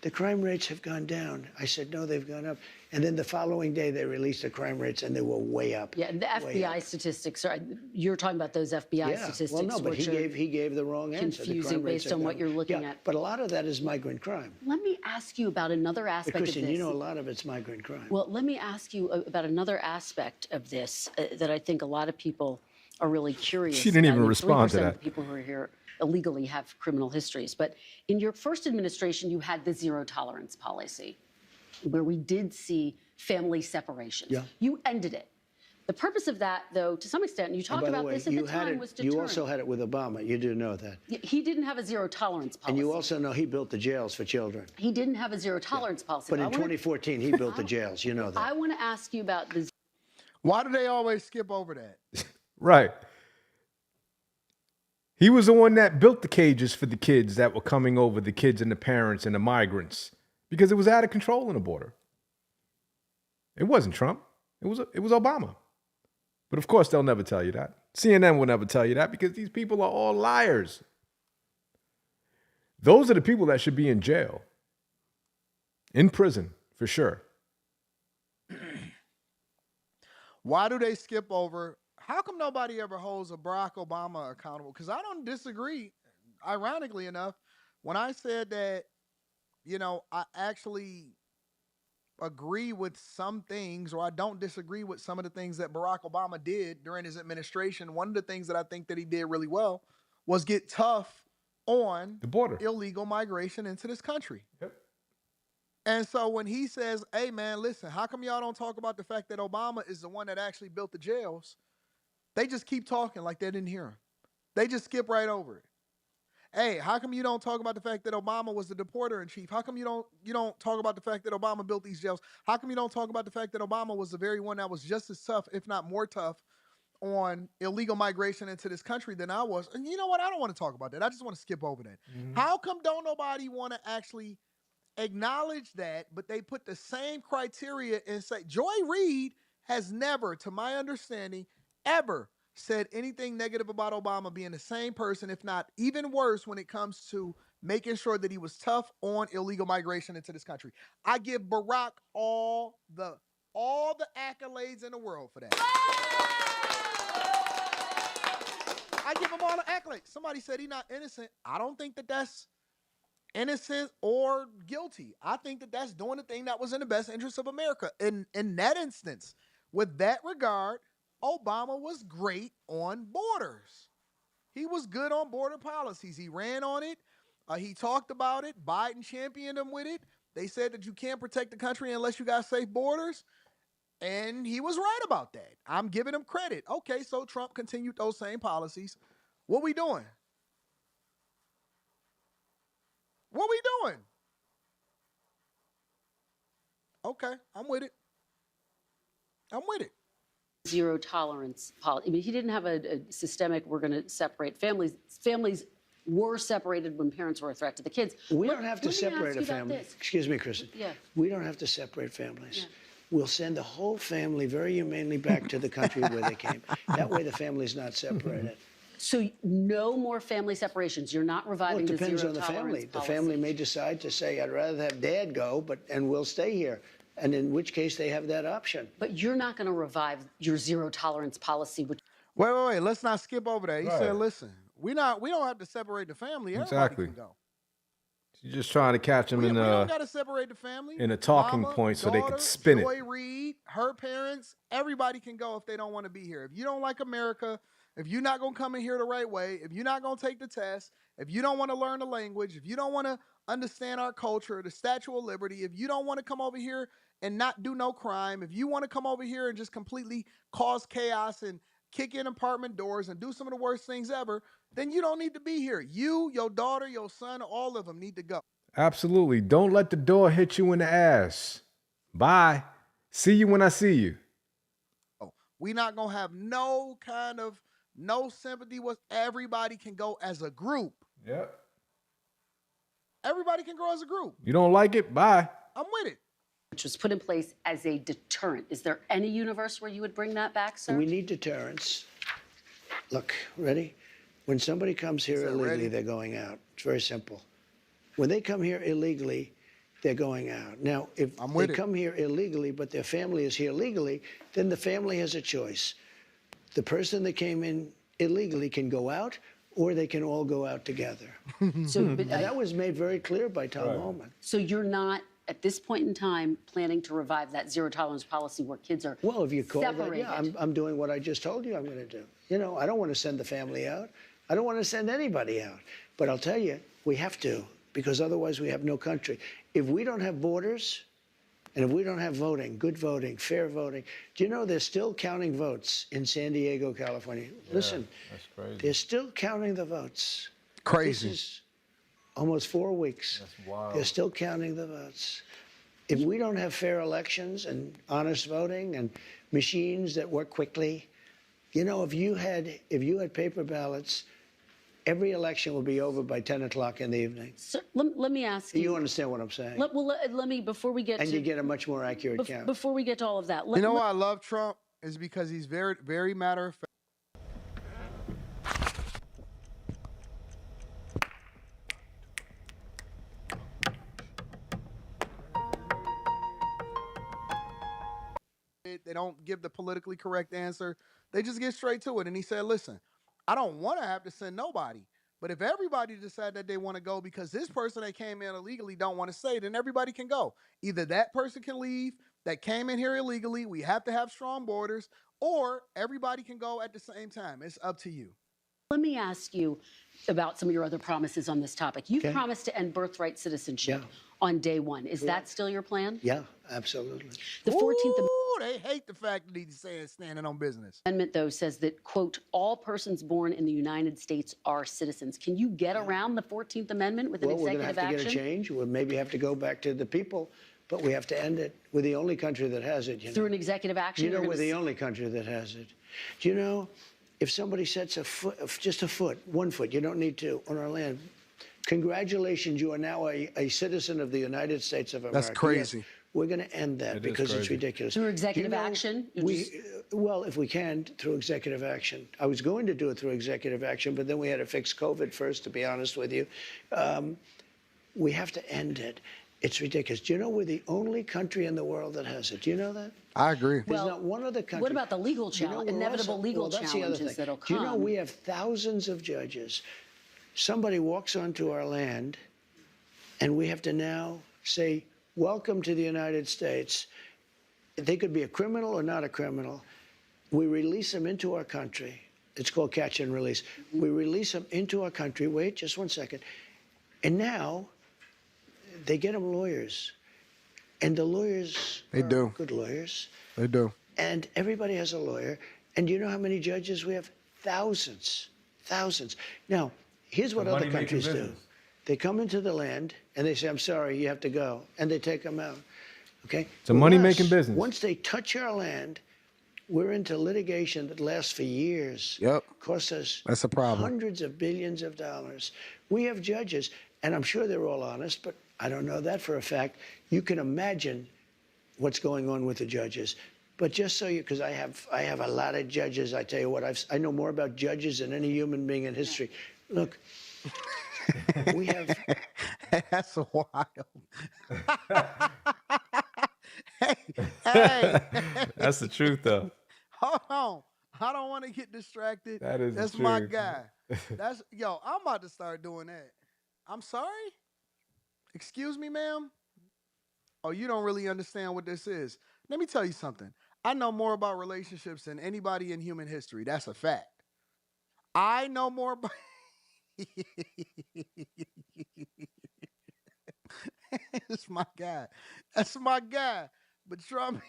the crime rates have gone down. I said, no, they've gone up. And then the following day, they released the crime rates, and they were way up. Yeah, the FBI statistics are. You're talking about those FBI statistics. Well, no, but he gave the wrong answer. Confusing based on what you're looking at. But a lot of that is migrant crime. Let me ask you about another aspect of this. Kristen, you know a lot of it's migrant crime. Well, let me ask you about another aspect of this that I think a lot of people are really curious. She didn't about. even respond to 3% that. of people who are here illegally have criminal histories. But in your first administration, you had the zero tolerance policy, where we did see family separations. Yeah. You ended it. The purpose of that, though, to some extent, you talked about this at the time, was deterrent. You also had it with Obama. You do know that. He didn't have a zero tolerance policy. And you also know he built the jails for children. He didn't have a zero tolerance policy. But in 2014, he built the jails. You know that. I want to ask you about the. Why do they always skip over that? Right. He was the one that built the cages for the kids that were coming over, the kids and the parents and the migrants, because it was out of control on the border. It wasn't Trump. It was Obama. But of course, they'll never tell you that. CNN will never tell you that because these people are all liars. Those are the people that should be in jail, in prison, for sure. Why do they skip over? How come nobody ever holds a Barack Obama accountable? Because I don't disagree, ironically enough, when I said that, I actually agree with some things, or I don't disagree with some of the things that Barack Obama did during his administration. One of the things that I think that he did really well was get tough on the border, illegal migration into this country. Yep. And so when he says, hey, man, listen, how come y'all don't talk about the fact that Obama is the one that actually built the jails? They just keep talking like they didn't hear him. They just skip right over it. Hey, how come you don't talk about the fact that Obama was the deporter in chief? How come you don't talk about the fact that Obama built these jails? How come you don't talk about the fact that Obama was the very one that was just as tough, if not more tough, on illegal migration into this country than I was? And you know what? I don't want to talk about that. I just want to skip over that. Mm-hmm. How come don't nobody want to actually acknowledge that, but they put the same criteria and say, Joy Reid has never, to my understanding, ever said anything negative about Obama being the same person, if not even worse, when it comes to making sure that he was tough on illegal migration into this country. I give Barack all the accolades in the world for that. I give him all the accolades. Somebody said he's not innocent. I don't think that that's innocent or guilty. I think that that's doing the thing that was in the best interest of America. In that instance, with that regard, Obama was great on borders. He was good on border policies. He ran on it. He talked about it. Biden championed him with it. They said that you can't protect the country unless you got safe borders. And he was right about that. I'm giving him credit. Okay, so Trump continued those same policies. What we doing? What we doing? Okay, I'm with it. I'm with it. Zero tolerance policy. I mean, he didn't have a systemic, we're going to separate families. Families were separated when parents were a threat to the kids. We don't have to separate a family. Excuse me, Kristen. Yeah. We don't have to separate families. Yeah. We'll send the whole family very humanely back to the country where they came. That way the family's not separated. So no more family separations. You're not reviving the zero tolerance policy. It depends on the family. The family may decide to say, I'd rather have dad go, and we'll stay here. And in which case they have that option. But you're not going to revive your zero tolerance policy. Which wait. Let's not skip over that. He said, listen, we don't have to separate the family. Everybody can go. You're just trying to catch them we don't got to separate the family. In a talking point so they can spin it. Joy Reid, her parents, everybody can go if they don't want to be here. If you don't like America, if you're not going to come in here the right way, if you're not going to take the test, if you don't want to learn the language, if you don't want to understand our culture, the Statue of Liberty, if you don't want to come over here and not do no crime, if you want to come over here and just completely cause chaos and kick in apartment doors and do some of the worst things ever, then you don't need to be here. You, your daughter, your son, all of them need to go. Absolutely. Don't let the door hit you in the ass. Bye. See you when I see you. We're not going to have no sympathy with everybody can go as a group. Yep. Everybody can grow as a group. You don't like it? Bye. I'm with it. Which was put in place as a deterrent. Is there any universe where you would bring that back, sir? We need deterrence. Look, ready? When somebody comes here illegally, they're going out. It's very simple. When they come here illegally, they're going out. Now, if they come here illegally, but their family is here legally, then the family has a choice. The person that came in illegally can go out, or they can all go out together. So, and that was made very clear by Tom Homan. So you're not at this point in time, planning to revive that zero tolerance policy where kids are Well, if you call separated? that, yeah, I'm doing what I just told you I'm going to do. You know, I don't want to send the family out. I don't want to send anybody out. But I'll tell you, we have to, because otherwise we have no country. If we don't have borders, and if we don't have voting, good voting, fair voting, do you know they're still counting votes in San Diego, California? Yeah, Listen, that's crazy. they're still counting the votes. Crazy. This is almost 4 weeks. That's wild. They're still counting the votes. If we don't have fair elections and honest voting and machines that work quickly, you know, if you had paper ballots, every election will be over by 10 o'clock in the evening. Sir, let me ask you. You understand what I'm saying? Let me, before we get and to... you get a much more accurate count. Before we get to all of that. You know why I love Trump? Is because he's very, very matter of fact. They don't give the politically correct answer. They just get straight to it. And he said, listen, I don't want to have to send nobody. But if everybody decide that they want to go because this person that came in illegally don't want to stay, then everybody can go. Either that person can leave that came in here illegally, we have to have strong borders, or everybody can go at the same time. It's up to you. Let me ask you about some of your other promises on this topic. You've promised to end birthright citizenship on day one. Is that still your plan? Yeah, absolutely. The 14th They hate the fact that he's saying standing on business. Amendment, though, says that, quote, all persons born in the United States are citizens. Can you get around the 14th Amendment with an executive action? We're going to have to get a change. We'll maybe have to go back to the people, but we have to end it. We're the only country that has it. Through an executive action? You know, we're the only country that has it. Do you know, if somebody sets a foot, just a foot, 1 foot, you don't need to, on our land, congratulations, you are now a citizen of the United States of America. That's crazy. Yes, we're going to end that because it's ridiculous. Through executive action? Well, if we can, through executive action. I was going to do it through executive action, but then we had to fix COVID first, to be honest with you. We have to end it. It's ridiculous. Do you know we're the only country in the world that has it? Do you know that? I agree. There's not one other country. What about the legal challenge, inevitable legal challenges that'll come? Do you know we have thousands of judges? Somebody walks onto our land, and we have to now say, welcome to the United States. They could be a criminal or not a criminal. We release them into our country. It's called catch and release. We release them into our country. Wait, just 1 second. And now they get them lawyers. And the lawyers are good lawyers. They do. And everybody has a lawyer. And do you know how many judges we have? Thousands. Thousands. Now, here's what other countries do. They come into the land and they say, I'm sorry, you have to go. And they take them out. Okay? It's a money-making business. Once they touch our land, we're into litigation that lasts for years. Yep. Costs us That's a problem. hundreds of billions of dollars. We have judges, and I'm sure they're all honest, but I don't know that for a fact. You can imagine what's going on with the judges. But just so you, because I have a lot of judges, I tell you what, I know more about judges than any human being in history. Look, we have. That's wild. hey. That's the truth, though. Hold on. I don't want to get distracted. That's my truth. guy. I'm about to start doing that. I'm sorry? Excuse me, ma'am? Oh, you don't really understand what this is. Let me tell you something. I know more about relationships than anybody in human history. That's a fact. I know more about... That's my guy. That's my guy. But Trump,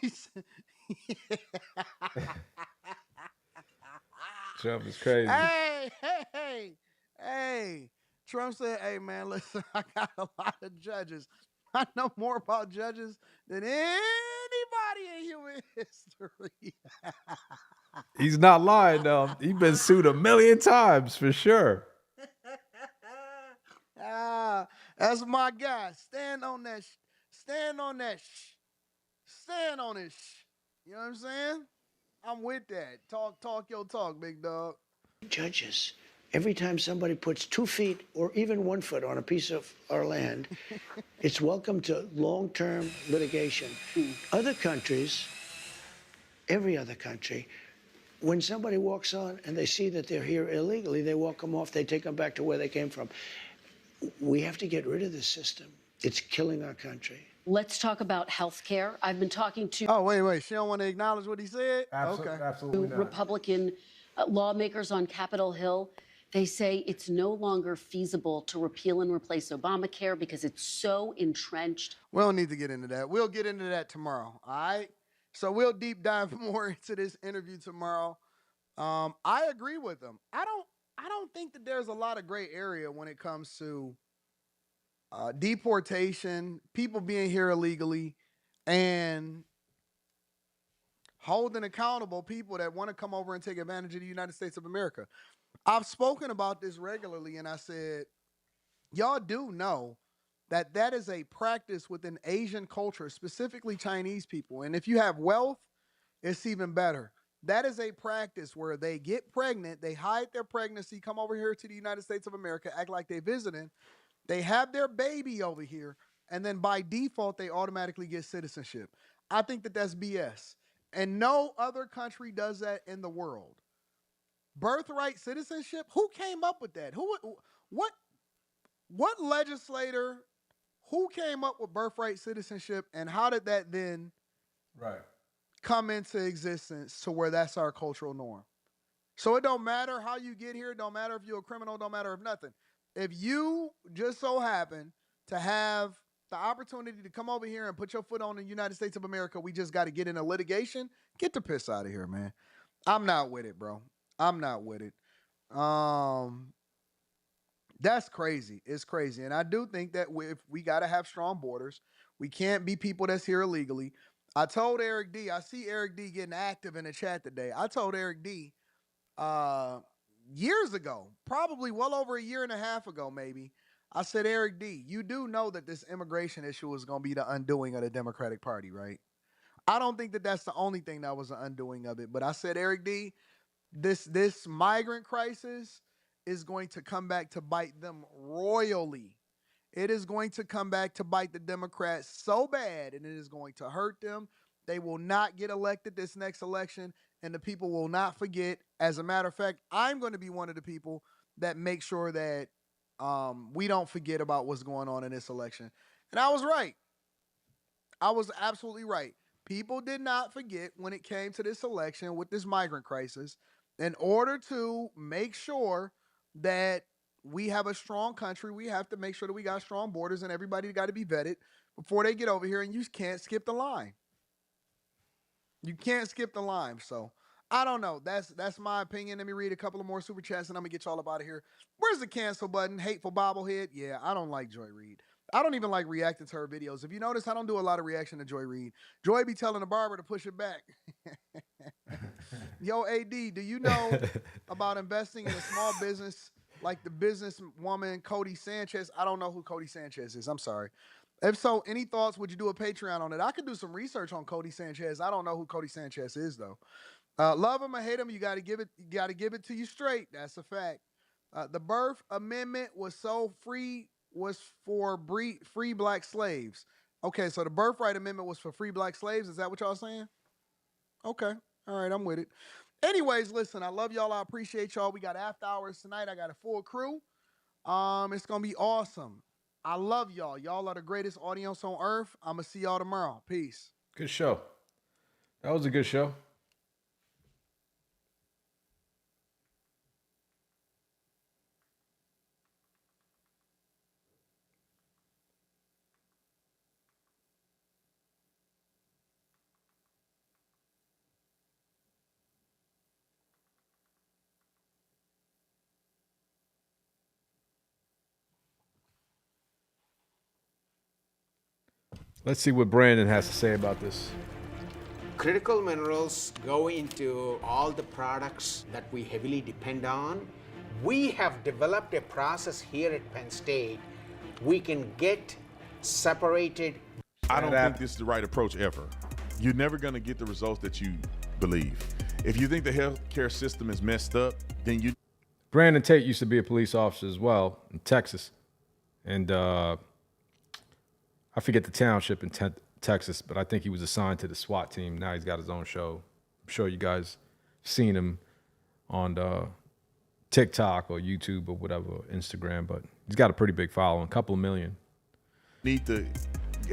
Trump is crazy. Hey. Trump said, hey, man, listen, I got a lot of judges. I know more about judges than anybody in human history. He's not lying, though. He's been sued 1 million times, for sure. That's my guy. Stand on that. Stand on that. Stand on it. You know what I'm saying? I'm with that. Talk your talk, big dog. Judges. Every time somebody puts 2 feet or even 1 foot on a piece of our land, it's welcome to long-term litigation. Other countries, every other country, when somebody walks on and they see that they're here illegally, they walk them off, they take them back to where they came from. We have to get rid of this system. It's killing our country. Let's talk about health care. I've been talking to Oh, wait. She don't want to acknowledge what he said? Okay. Absolutely not. Republican lawmakers on Capitol Hill. They say it's no longer feasible to repeal and replace Obamacare because it's so entrenched. We don't need to get into that. We'll get into that tomorrow. All right. So we'll deep dive more into this interview tomorrow. I agree with him. I don't think that there's a lot of gray area when it comes to deportation, people being here illegally, and holding accountable people that want to come over and take advantage of the United States of America. I've spoken about this regularly, and I said, y'all do know that that is a practice within Asian culture, specifically Chinese people. And if you have wealth, it's even better. That is a practice where they get pregnant, they hide their pregnancy, come over here to the United States of America, act like they're visiting, they have their baby over here, and then by default, they automatically get citizenship. I think that that's BS. And no other country does that in the world. Birthright citizenship? Who came up with that? What legislator, who came up with birthright citizenship, and how did that then come into existence to where that's our cultural norm? So it don't matter how you get here, it don't matter if you're a criminal, it don't matter if nothing. If you just so happen to have the opportunity to come over here and put your foot on the United States of America, we just got to get in a litigation. Get the piss out of here, man. I'm not with it, bro. I'm not with it. That's crazy. It's crazy. And I do think that if we got to have strong borders, we can't be people that's here illegally. I told Eric D, I see Eric D getting active in the chat today. I told Eric D years ago, probably well over a year and a half ago, maybe, I said, Eric D, you do know that this immigration issue is going to be the undoing of the Democratic Party, right? I don't think that that's the only thing that was the undoing of it. But I said, Eric D, this migrant crisis is going to come back to bite them royally. It is going to come back to bite the Democrats so bad, and it is going to hurt them. They will not get elected this next election, and the people will not forget. As a matter of fact, I'm going to be one of the people that make sure that we don't forget about what's going on in this election. And I was right. I was absolutely right. People did not forget when it came to this election with this migrant crisis. In order to make sure that we have a strong country, we have to make sure that we got strong borders, and everybody got to be vetted before they get over here, and you can't skip the line. You can't skip the line. So I don't know. That's my opinion. Let me read a couple of more super chats, and I'm gonna get y'all up out of here. Where's the cancel button? Hateful bobblehead. Yeah, I don't like Joy Reid. I don't even like reacting to her videos. If you notice, I don't do a lot of reaction to Joy Reid. Joy be telling the barber to push it back. Yo, AD, do you know about investing in a small business like the businesswoman Cody Sanchez? I don't know who Cody Sanchez is. I'm sorry. If so, any thoughts? Would you do a Patreon on it? I could do some research on Cody Sanchez. I don't know who Cody Sanchez is, though. Love him or hate him, you got to give it to you straight. That's a fact. The birth amendment was for free black slaves. Okay, so the birthright amendment was for free black slaves. Is that what y'all saying? Okay. All right, I'm with it. Anyways, listen, I love y'all. I appreciate y'all. We got after hours tonight. I got a full crew. It's going to be awesome. I love y'all. Y'all are the greatest audience on earth. I'm going to see y'all tomorrow. Peace. Good show. That was a good show. Let's see what Brandon has to say about this. Critical minerals go into all the products that we heavily depend on. We have developed a process here at Penn State. We can get separated. I don't think this is the right approach ever. You're never going to get the results that you believe. If you think the healthcare system is messed up, then you... Brandon Tate used to be a police officer as well in Texas. And I forget the township in Texas, but I think he was assigned to the SWAT team. Now he's got his own show. I'm sure you guys seen him on TikTok or YouTube or whatever, Instagram, but he's got a pretty big following, a couple of million. Need to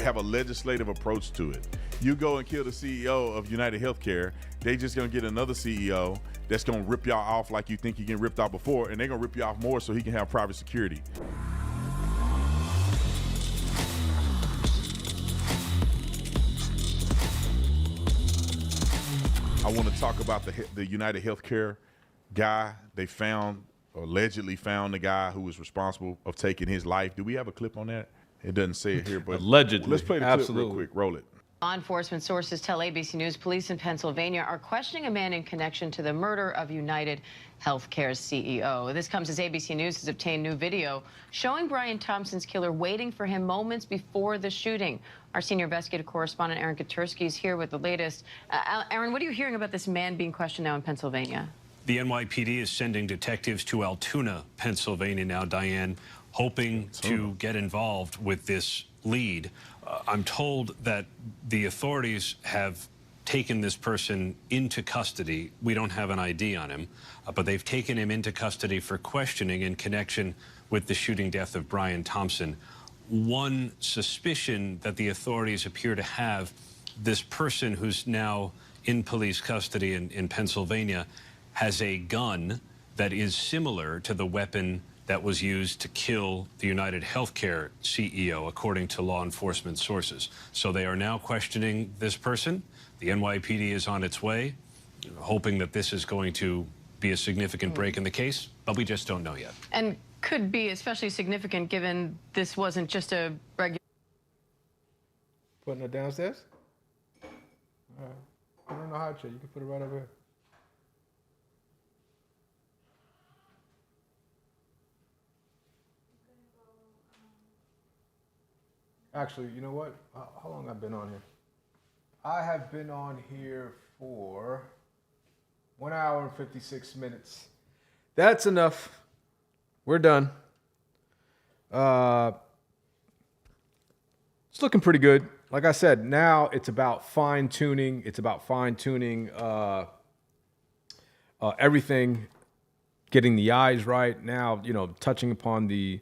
have a legislative approach to it. You go and kill the CEO of United Healthcare, they just gonna get another CEO that's gonna rip y'all off like you think you get ripped off before, and they're gonna rip you off more so he can have private security. I want to talk about the United Healthcare guy. They found, or allegedly found, the guy who was responsible of taking his life. Do we have a clip on that? It doesn't say it here, but allegedly. Let's play the clip real quick. Roll it. Law enforcement sources tell ABC News police in Pennsylvania are questioning a man in connection to the murder of United Healthcare's CEO. This comes as ABC News has obtained new video showing Brian Thompson's killer waiting for him moments before the shooting. Our senior investigative correspondent Aaron Katersky is here with the latest. Aaron, what are you hearing about this man being questioned now in Pennsylvania? The NYPD is sending detectives to Altoona, Pennsylvania now, Diane, hoping to get involved with this lead. I'm told that the authorities have taken this person into custody. We don't have an ID on him, but they've taken him into custody for questioning in connection with the shooting death of Brian Thompson. One suspicion that the authorities appear to have, this person who's now in police custody in Pennsylvania has a gun that is similar to the weapon that was used to kill the United Healthcare CEO, according to law enforcement sources. So they are now questioning this person. The NYPD is on its way, hoping that this is going to be a significant break in the case, but we just don't know yet. And could be especially significant given this wasn't just a regular. Putting it downstairs? All right. Put it in the hot chair. You can put it right over here. Actually, you know what? How long have I been on here? I have been on here for 1 hour and 56 minutes. That's enough. We're done. It's looking pretty good. Like I said, now it's about fine tuning. It's about fine tuning everything, getting the eyes right. Now, you know, touching upon the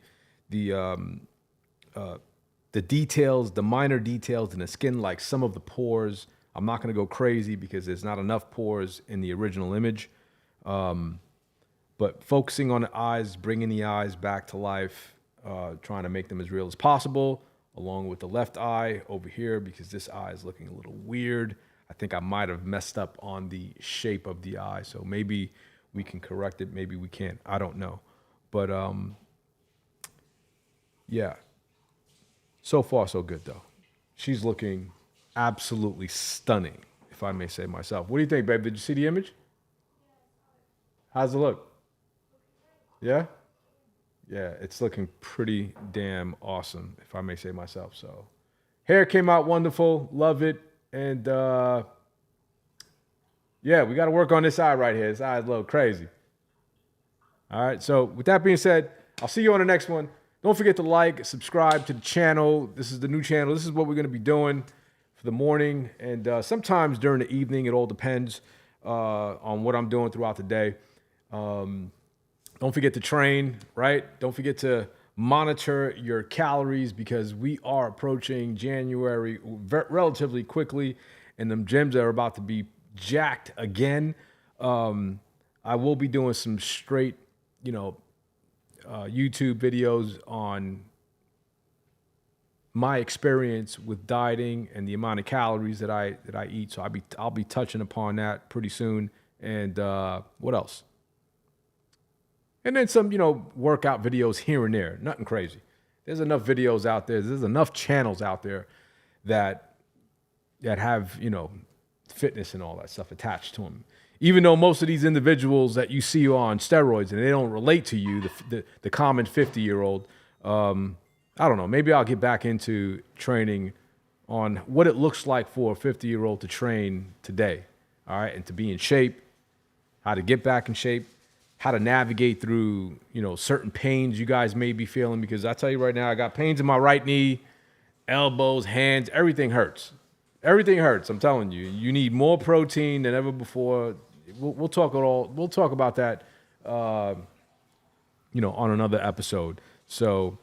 details, the minor details in the skin, like some of the pores. I'm not going to go crazy because there's not enough pores in the original image. But focusing on the eyes, bringing the eyes back to life, trying to make them as real as possible, along with the left eye over here, because this eye is looking a little weird. I think I might have messed up on the shape of the eye. So maybe we can correct it. Maybe we can't. I don't know. But yeah. So far, so good, though. She's looking absolutely stunning, if I may say myself. What do you think, babe? Did you see the image? How's it look? Yeah? Yeah, it's looking pretty damn awesome, if I may say myself. So, hair came out wonderful. Love it. And, yeah, we got to work on this eye right here. This eye is a little crazy. All right, so with that being said, I'll see you on the next one. Don't forget to like, subscribe to the channel. This is the new channel. This is what we're going to be doing for the morning. And sometimes during the evening, it all depends on what I'm doing throughout the day. Don't forget to train, right? Don't forget to monitor your calories because we are approaching January relatively quickly. And them gyms are about to be jacked again. I will be doing some straight, you know, YouTube videos on my experience with dieting and the amount of calories that I eat. So I'll be touching upon that pretty soon. And what else? And then some, you know, workout videos here and there. Nothing crazy. There's enough videos out there. There's enough channels out there that have, you know, fitness and all that stuff attached to them. Even though most of these individuals that you see on steroids and they don't relate to you, the common 50-year-old, I don't know, maybe I'll get back into training on what it looks like for a 50-year-old to train today, all right, and to be in shape, how to get back in shape, how to navigate through, you know, certain pains you guys may be feeling, because I tell you right now, I got pains in my right knee, elbows, hands, everything hurts. Everything hurts. I'm telling you. You need more protein than ever before. We'll talk about that, you know, on another episode. So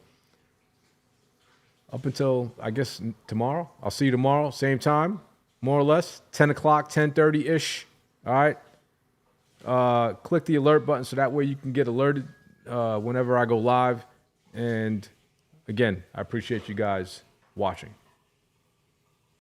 up until, I guess, tomorrow. I'll see you tomorrow, same time, more or less, 10 o'clock, 10:30-ish. All right? Click the alert button so that way you can get alerted whenever I go live. And again, I appreciate you guys watching.